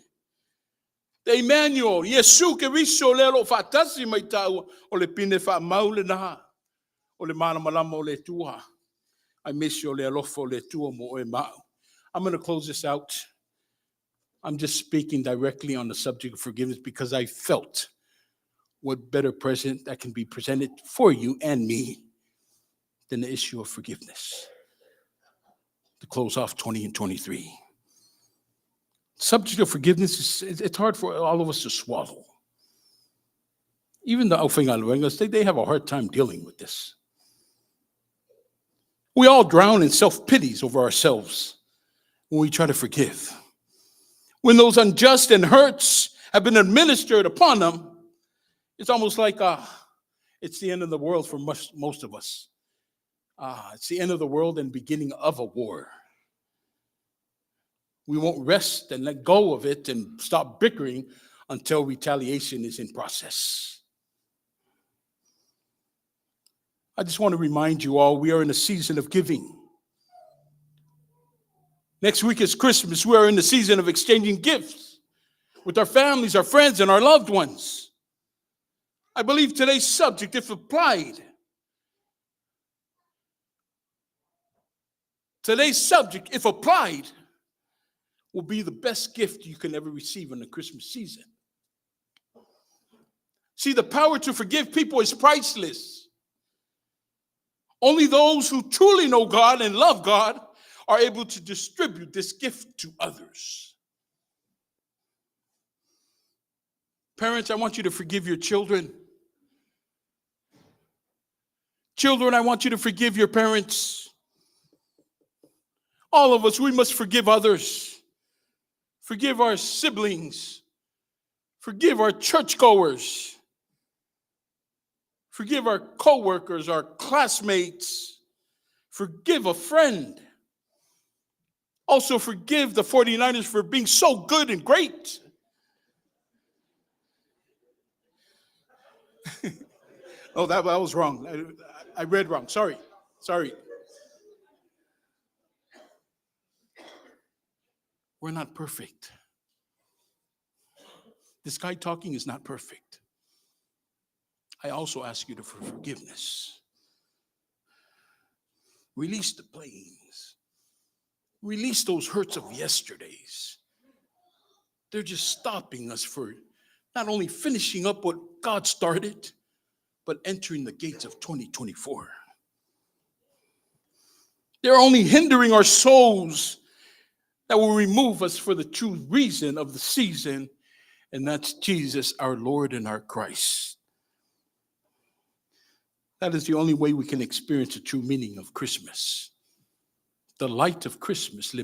Te Emmanuel, Yesu ke riso leo lo wha tasi mai tau o le pine wha maule na. O le mana malama o le tua. I miss you o le alofo o le tua mo oe mau. I'm going to close this out. I'm just speaking directly on the subject of forgiveness because I felt what better present that can be presented for you and me than the issue of forgiveness to close off 20 and 23. Subject of forgiveness, it's hard for all of us to swallow. Even the Aufengaluengas, they have a hard time dealing with this. We all drown in self-pities over ourselves when we try to forgive. When those unjust and hurts have been administered upon them, it's almost like it's the end of the world for most of us. It's the end of the world and beginning of a war. We won't rest and let go of it and stop bickering until retaliation is in process. I just want to remind you all, we are in a season of giving. Next week is Christmas. We are in the season of exchanging gifts with our families, our friends, and our loved ones. I believe today's subject, if applied, will be the best gift you can ever receive in the Christmas season. See, the power to forgive people is priceless. Only those who truly know God and love God are able to distribute this gift to others. Parents, I want you to forgive your children. Children, I want you to forgive your parents. All of us, we must forgive others. Forgive our siblings. Forgive our churchgoers. Forgive our co-workers, our classmates. Forgive a friend. Also forgive the 49ers for being so good and great. Oh, that was wrong. I read wrong. Sorry. We're not perfect. This guy talking is not perfect. I also ask you for forgiveness. Release the pains. Release those hurts of yesterdays. They're just stopping us for not only finishing up what God started, but entering the gates of 2024. They're only hindering our souls that will remove us for the true reason of the season, and that's Jesus, our Lord and our Christ. That is the only way we can experience the true meaning of Christmas. The light of Christmas, the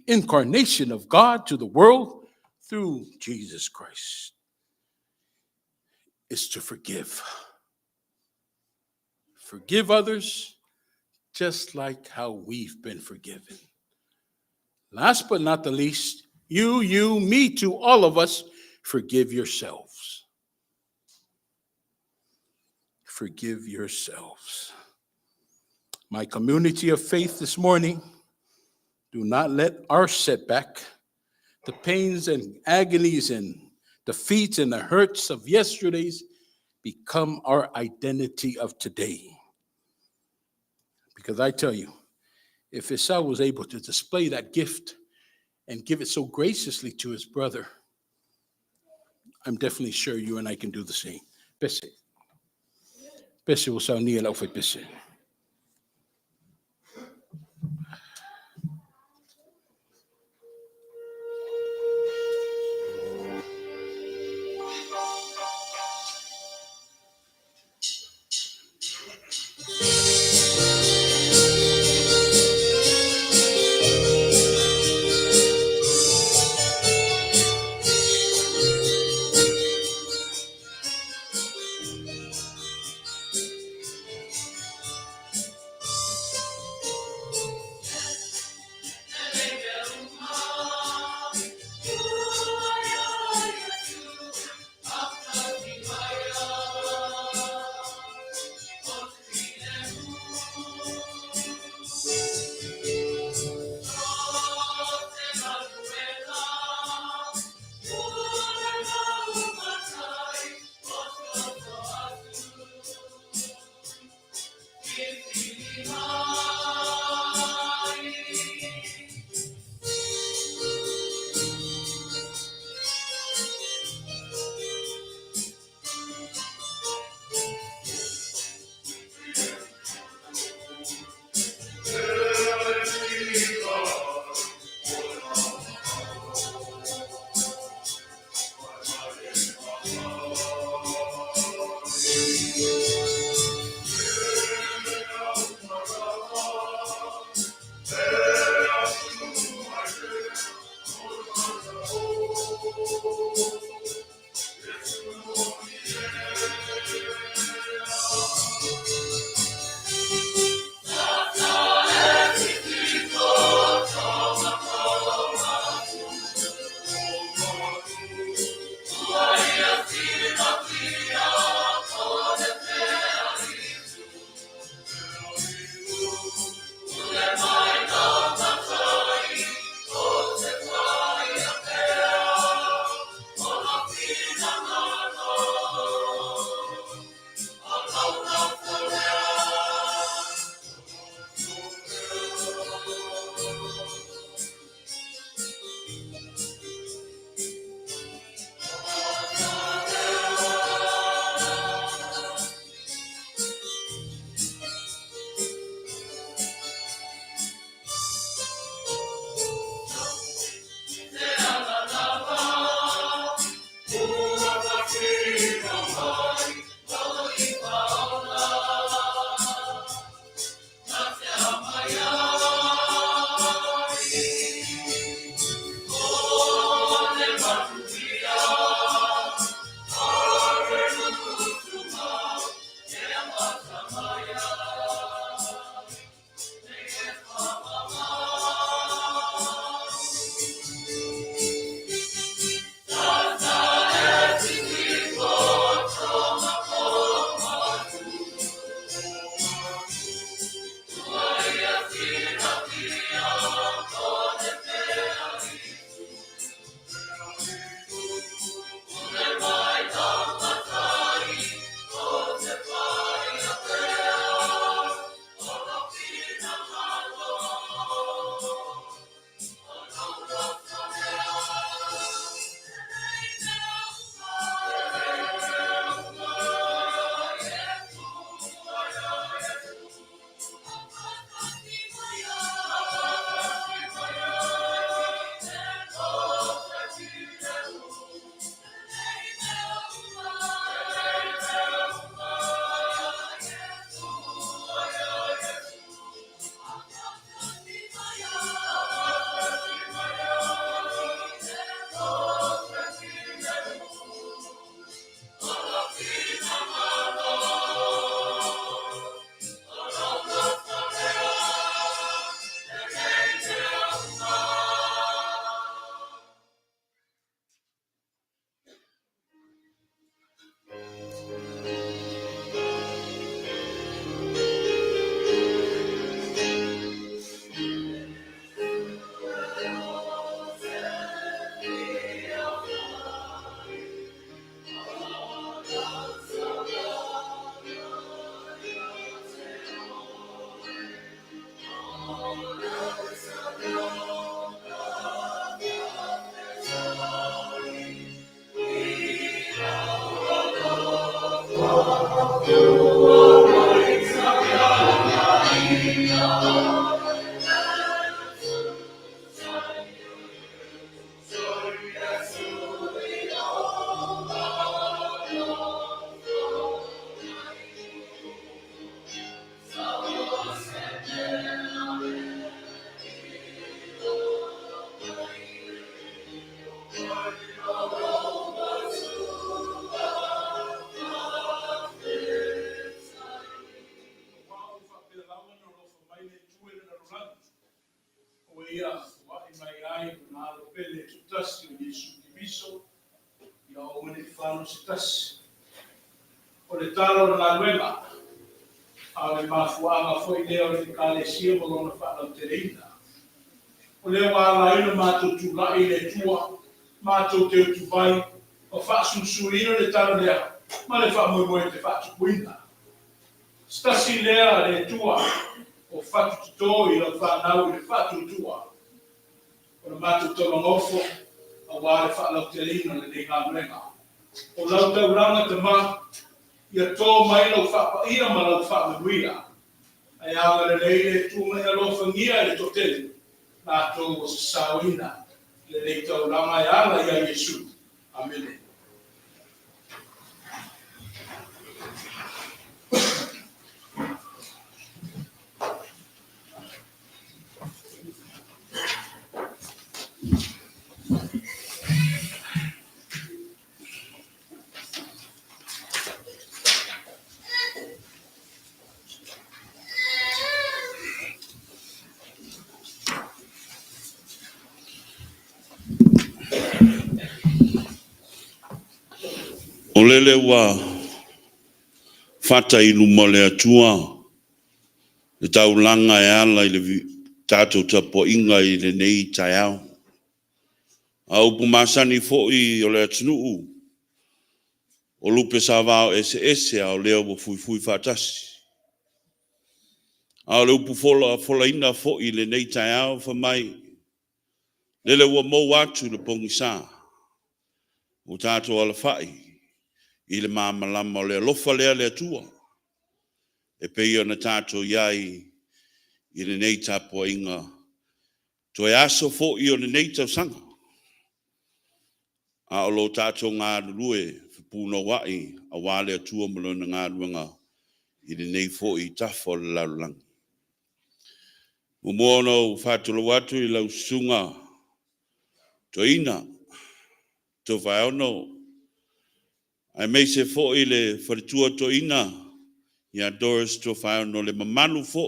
incarnation of God to the world through Jesus Christ, is to forgive. Forgive others just like how we've been forgiven. Last but not the least, you, me too, all of us, forgive yourselves. Forgive yourselves. My community of faith this morning, do not let our setback, the pains and agonies and defeats and the hurts of yesterday's become our identity of today. Because I tell you, if Esau was able to display that gift and give it so graciously to his brother, I'm definitely sure you and I can do the same. Pese usau ni Ailao fai pese. O le talo na luenga, a le mafuanga foi leo le kalesia mo lona whanau te reina. O leo wala ina mātou tula i le tua, mātou te utu vai, o whaasunsu ina le talo lea, ma le wha moe te whaatukuina. Stasi lea le tua, o whatu tuto i le whanau i le whatu tua. O le mātou tolo ngofo, a wale whanau te reina le ngā luenga. O lau tau ranga te mā, ia tō mai lau whapa ia ma lau whapa nuia. Ai anga le leile tū mai alo whangia le totelu, nā tō o se sāwina, le lei tau ranga e ala ia Yesu. Amen. O lele wa fata inu mo le atua, le taulanga e ala i le tātou tapo inga i le nei tai au. A upu masani fo'i o le atunuu, o lupe sa vao ese a o leo wa fui fatasi. A o le upu fola ina fo'i le nei tai au fa mai, lele wa mo watu le pongisa, o tātou ala fai. I le māmalama o le alofa lea le atua. E pei ona tātou iai i le nei tapo inga. To e aso fo i o le nei tau sanga. A o lo tātou ngā rue pūna wai a wale atua malona ngā ruanga i le nei fo i tafo le laulangi. Mumono whātula watu i lau sunga to ina Tofaeono. Ai mei se fo i le wharitua to ina ia Doris Tofaeono le mamanu fo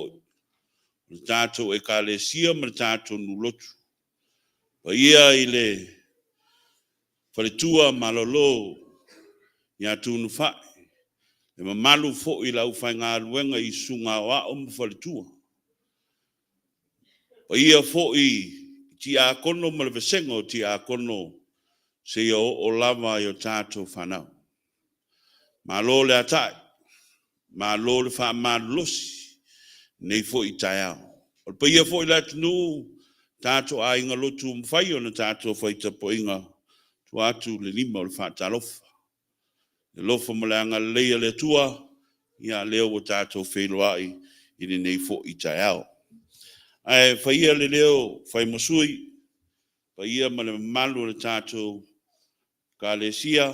le tātou e ka le sia ma le tātou nulotu. Pa ia i le wharitua malolo ia tūnu whae. Le mamanu fo i lau whai ngā ruenga i sunga o a omu wharitua. Pa ia fo i ti a kono ma le vesengo ti a kono se ia o lava i o tātou whanau. Ma lo le atai, ma lo le wha malulosi, nei fo i tai au. O pa ia fo i latu nu, tātou a inga lotu mwhai o na tātou whai tapo inga, tu atu le lima o le wha talofa. Le lofa ma le anga leia le tua, ia leo o tātou whailoai, i le nei fo i tai au. Ai whai ia le leo, whai mosui, pa ia ma le malu le tātou ka le sia,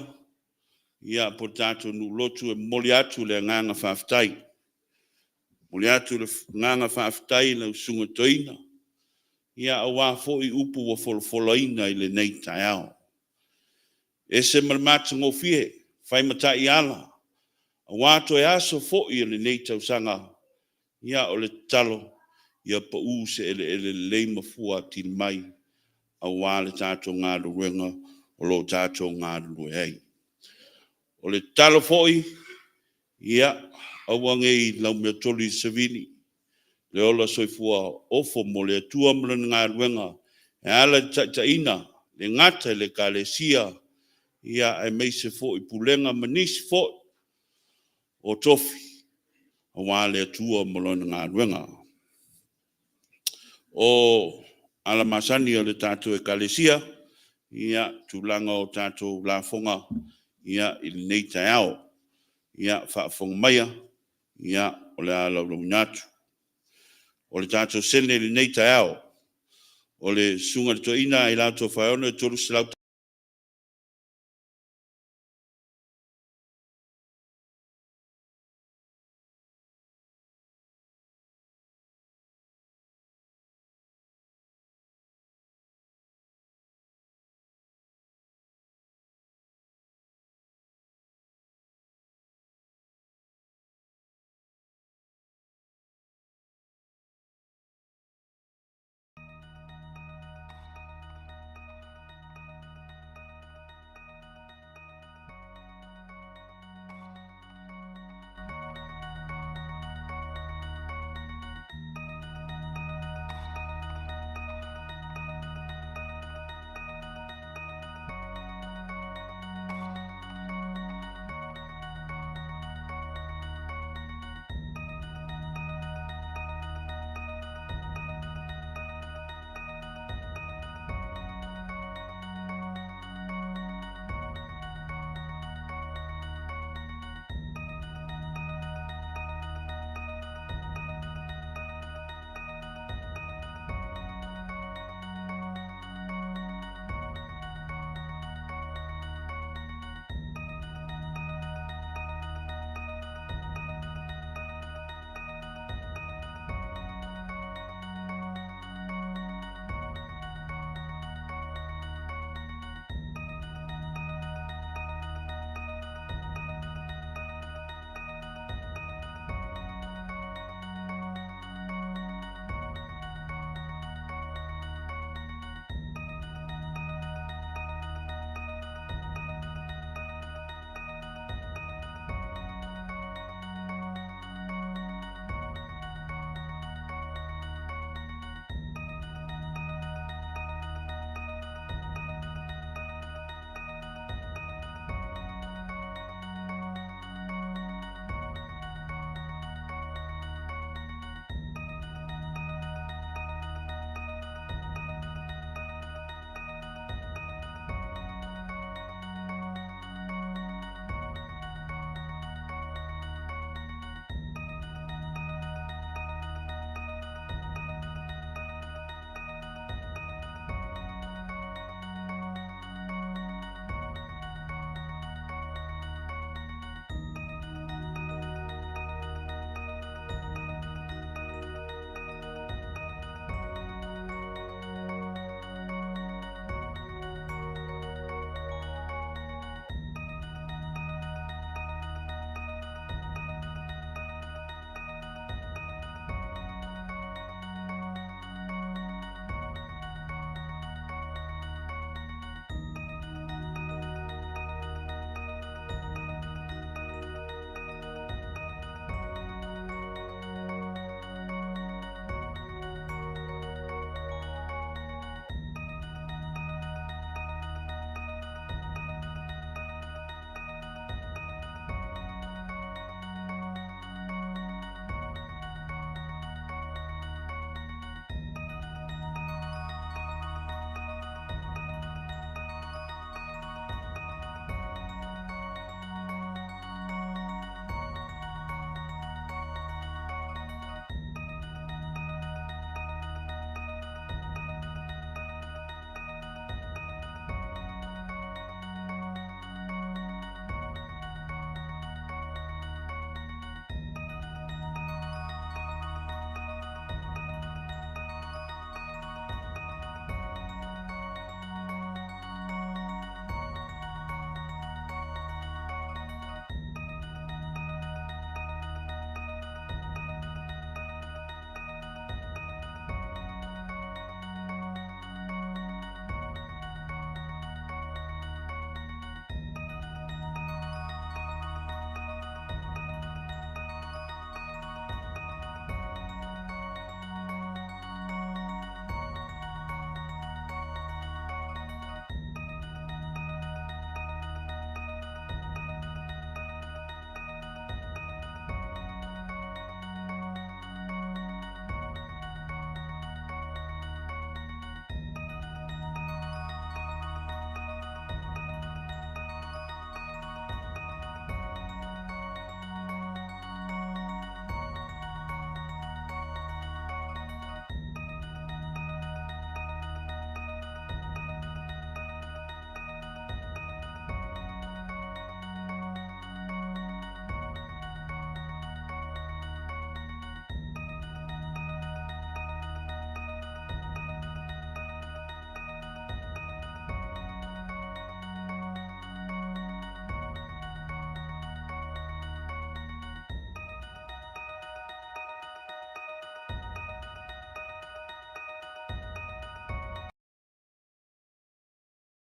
ia po tātou nu lotu e moli atu le nganga whawhitai. Moli atu le nganga whawhitai le usunga toina. Ia a wā fo i upu wa folofoloina i le nei tai au. E se marimata ngō fie, whai mata i ala. A wā to e aso fo i le nei tau sanga. Ia o le talo, ia pa u se ele leima fua til mai. A wā le tātou ngā ruenga, o lo tātou ngā ruehei. O le talo foi, ia, awange i lau mea toli savini. Le ola soifua ofo mo le atua mlana ngā ruenga. E ala taina, le ngata le ka le sia. Ia e meise foi pulenga manisi foi. O tofi, a wā le atua mlana ngā ruenga. o alamasani o le tātou ekalesia, ia tūlanga o tātou lafonga, ia ili nei tai ao, ia whaafonga maia, ia o le ala o ngatu. O le tātou sene ili nei tai ao, o le sunga le toina Ailao Tofaeono e tolu silau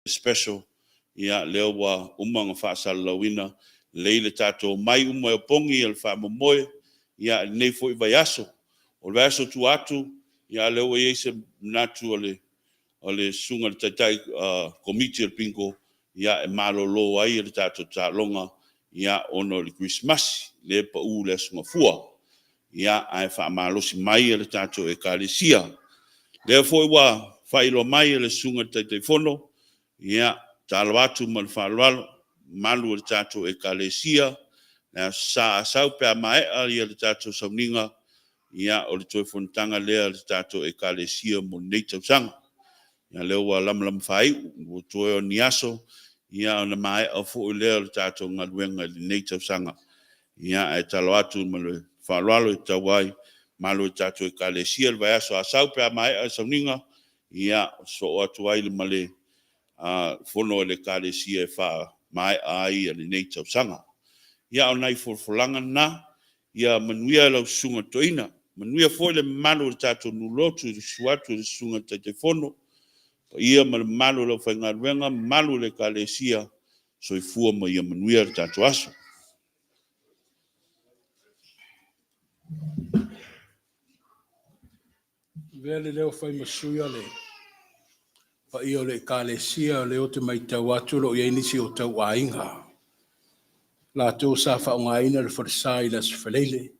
special ia leo wa umanga whaasalawina leile tātou mai umai o pongi al whaamomoe ia nei fo i vai aso o le aso tu atu ia leo e se natu o le sunga le taitai komiti al pinko ia e malolo ai le tātou tālonga ia ono le Christmas le pa u le sunga fua ia ai whaamalosi mai le tātou e kālesia leo fo i wa whailo mai le sunga taitai fono ia talo atu mal whalwalo malu le tātou e kālesia na sa sau pe mai ia le tātou sauninga ia o le toi fontanga lea le tātou e kālesia mo nei tausanga ia leo wa lam whai o toi o niaso ia ona mai o fo lea le tātou ngaluenga le nei tausanga ia e talo atu mal whalwalo i tawai malu le tātou e kālesia le vai aso a sau pe mai sauninga ia so atu ai le male fono le kālesia e wha mai ai le nei tausanga ia o nai forfolanga na ia manuia lau sunga toina manuia foi le malu le tātou nulotu le suatu le sunga taitefono ia malu lau whaingaruenga malu le kālesia so i fua ma ia manuia le tātou aso Vele leo fai masuia le pa ia le kālesia leo te mai tau atu lo ia inisi o tau ainga la tō sa whaungaina le wharisai la sifaleile,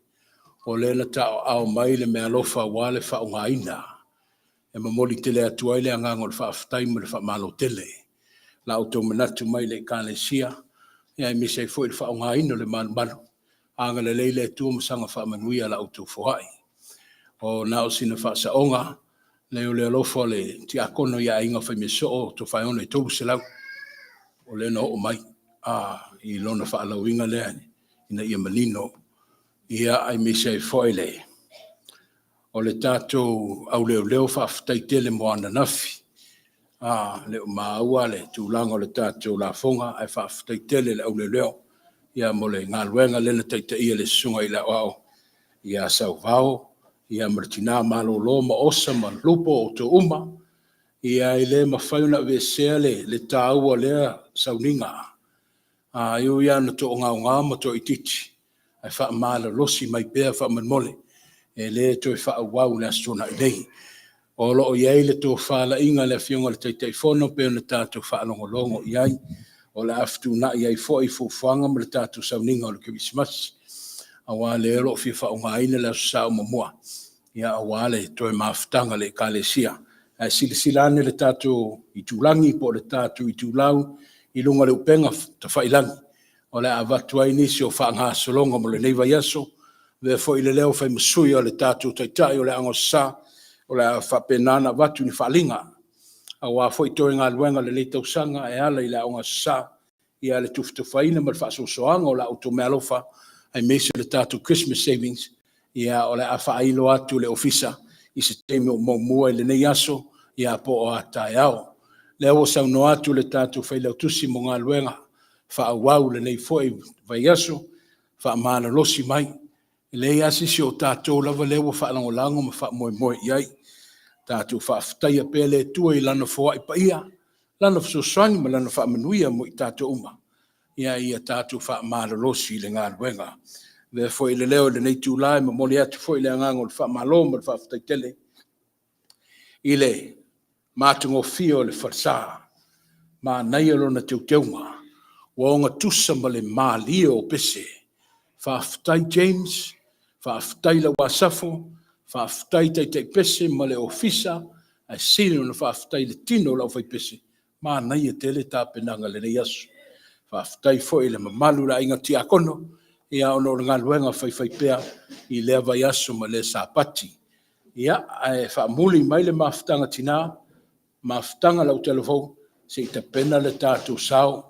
o le na tau au mai le mea lofa wale whaungaina, e mamoli te le atuai le angango le whaaftai ma le whaamalo tele, la o tō manatu mai le kālesia, ia i misei fwoi le whaungaina le manu, anga le leile tū masanga whaamanuia la o tō fuhai, o na o sina whaasaonga, le o le alofa le ti akono ia inga whaimeso o Tofaeono e tōbu se lau, o le no o mai, i lona whaalauinga lea ina ia malino ia ai misei foile o le tātou au leo whaaftai tele moana nafi leo maua le tūlanga o le tātou la fonga ai whaaftai tele le au leo ia mo le ngaluenga lena taita ia le sunga i la wao ia sau vao ia martina malo lo ma osa ma lupo o to uma ia i le mawhaiuna vesea le tāua lea sauninga eu ia na to ngā ma to ititi ai wha mala losi mai pēr wha manmole e le to i wha wau le astona i nei o lo o iei le to whala inga le fionga le teitei whono pēr na tātou wha longo iei o le aftu na iei fo i fuwhanga ma le tātou sauninga o le Christmas a wā le ero fi wha unga ina le sao mamua ia a wā le to i maftanga le kālesia ai silasilane le tātou i tūlangi po le tātou i tūlau i lunga le upenga ta whailangi. O le avatu ai nisi o whaanga solonga mo le neiva yaso, le fo i le leo whai masui o le tātou taitai o le ango sa, o le whapenana watu ni whalinga. A wā fo i toi ngā luenga le leitau sanga e ala i le ango sa, i ale tuftufaina ma le whaasosoanga o le auto mealofa, ai mesi le tātou Christmas savings, ia o le a whaailo atu le ofisa, i se teme o mua i le nei yaso, ia po o a tae ao. Le o sau no atu le tātou whailau tusi mo ngā luenga, wha awau le nei foi vai aso, wha maana losi mai. Le asisi o tātou lava lewa wha lango ma wha moe iai. Tātou wha aftaia pēle tua i lana wha ipa ia, lana wha ma lana wha manuia mo i tātou uma. Ia tātou wha maana losi le ngā luenga. Le foi le leo le nei tūlai ma moli atu foi le angango le wha malo ma le wha aftai tele. Ile, mātungo fio le wharsa, mā nei alo na teunga, wa onga tusa ma le mālia o pese, whaaftai James, whaaftai la wasafo, whaaftai tai pese ma le ofisa, ai sino na whaaftai le tino lau whai pese, mā nei e tele tāpenanga le nei asu, whaaftai foi le mamalu la inga ti akono, ia ono ngā luenga whai pea, i lea vai asu ma le sāpati. Ia, ai whaamuli mai le maftanga tina, maftanga lau telefou, se i tapena le tātou sao,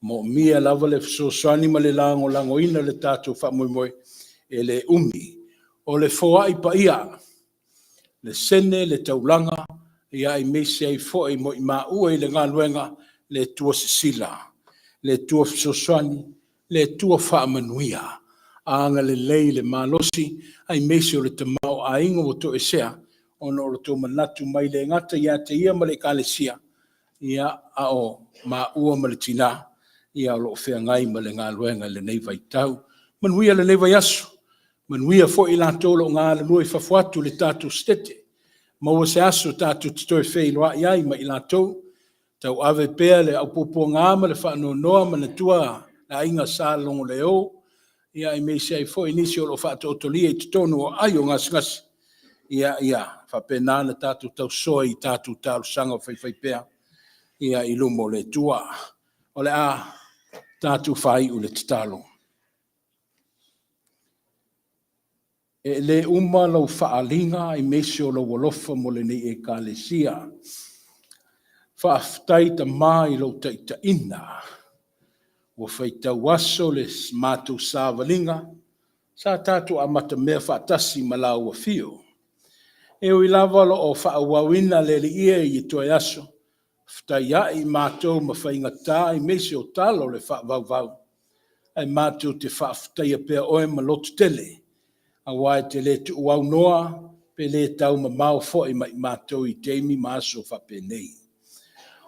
mo mia lava le fsosani ma le lango ina le tātou whamoimoe, e le umi, o le foa i pa ia, le sene, le taulanga, ia i mese ai foa i mo i maua i le ngā luenga, le tua sisila, le tua fsosani, le tua whaamanuia, anga le lei le malosi, ai mese o le tamau a ingo o to esea, ono o to manatu mai le ngata ia te ia ma le kālesia, ia ao ma ua ma le tina ia lo fe ngai ma le ngaluenga le nei vai tau manuia le nei vai aso manuia fo i latou lo ngā le lua i fafuatu le tatu stete ma ua se aso tatu titoe fei loa iai ma i latou tau ave pea le au popo ngā ma le whaanonoa ma le tua na inga sa longo leo ia i meise ai fo i nisi o lo whaatotolia i titono o ai o ngas ia whapena na tatu tau soa i tatu tau sanga whai pea ia i lumo le tua o le a tatu whai u le tatalo. E le uma lau whaalinga i meise o lau walofa mo le nei e kalesia. Whaaftai ta mai lau taita ina. Wa whaita waso le mātou sāwalinga. Sa tatu a mata mea whaatasi malau wa fio. E o i lava lo o whaawawina le li ia i toa yaso. Whtai ai mātou ma whainga tā i meise o talo le whaavau. Ai mātou te whaaftai a pea oe ma lotu tele. A wai te le tu wau noa, pe le tau ma mau foi mai mātou i teimi maaso whape nei.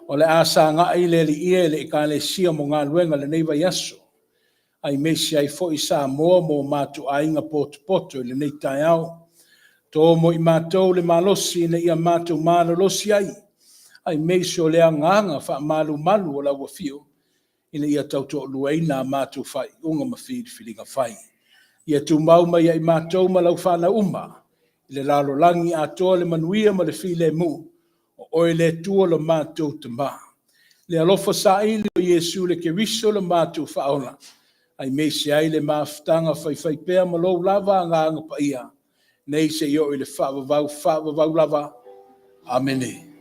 O le asa ngā i le li ia le ka le sia mo ngā luenga le neiva yaso. Ai meisi ai foi Samoa mo mātou a inga poto le nei tai au. Tō mo i mātou le malosi na ia mātou malolosi ai. Ai meisi o le anganga wha malu o la wafio. Ina ia tau tō lueina mātou whai unga mawhiringa whai. Ia tu mau mai ai mātou ma lau whana uma. I le lalo langi a toa le manuia ma le while mu. O oe le tua le mātou te mā. Le alofa sa ili o Iesu le ke riso le mātou whaona. Ai meisi ai le māwhtanga whai pēr ma lou lava ngā anga pa ia. Nei se i o i le whaavavau lava. Amene.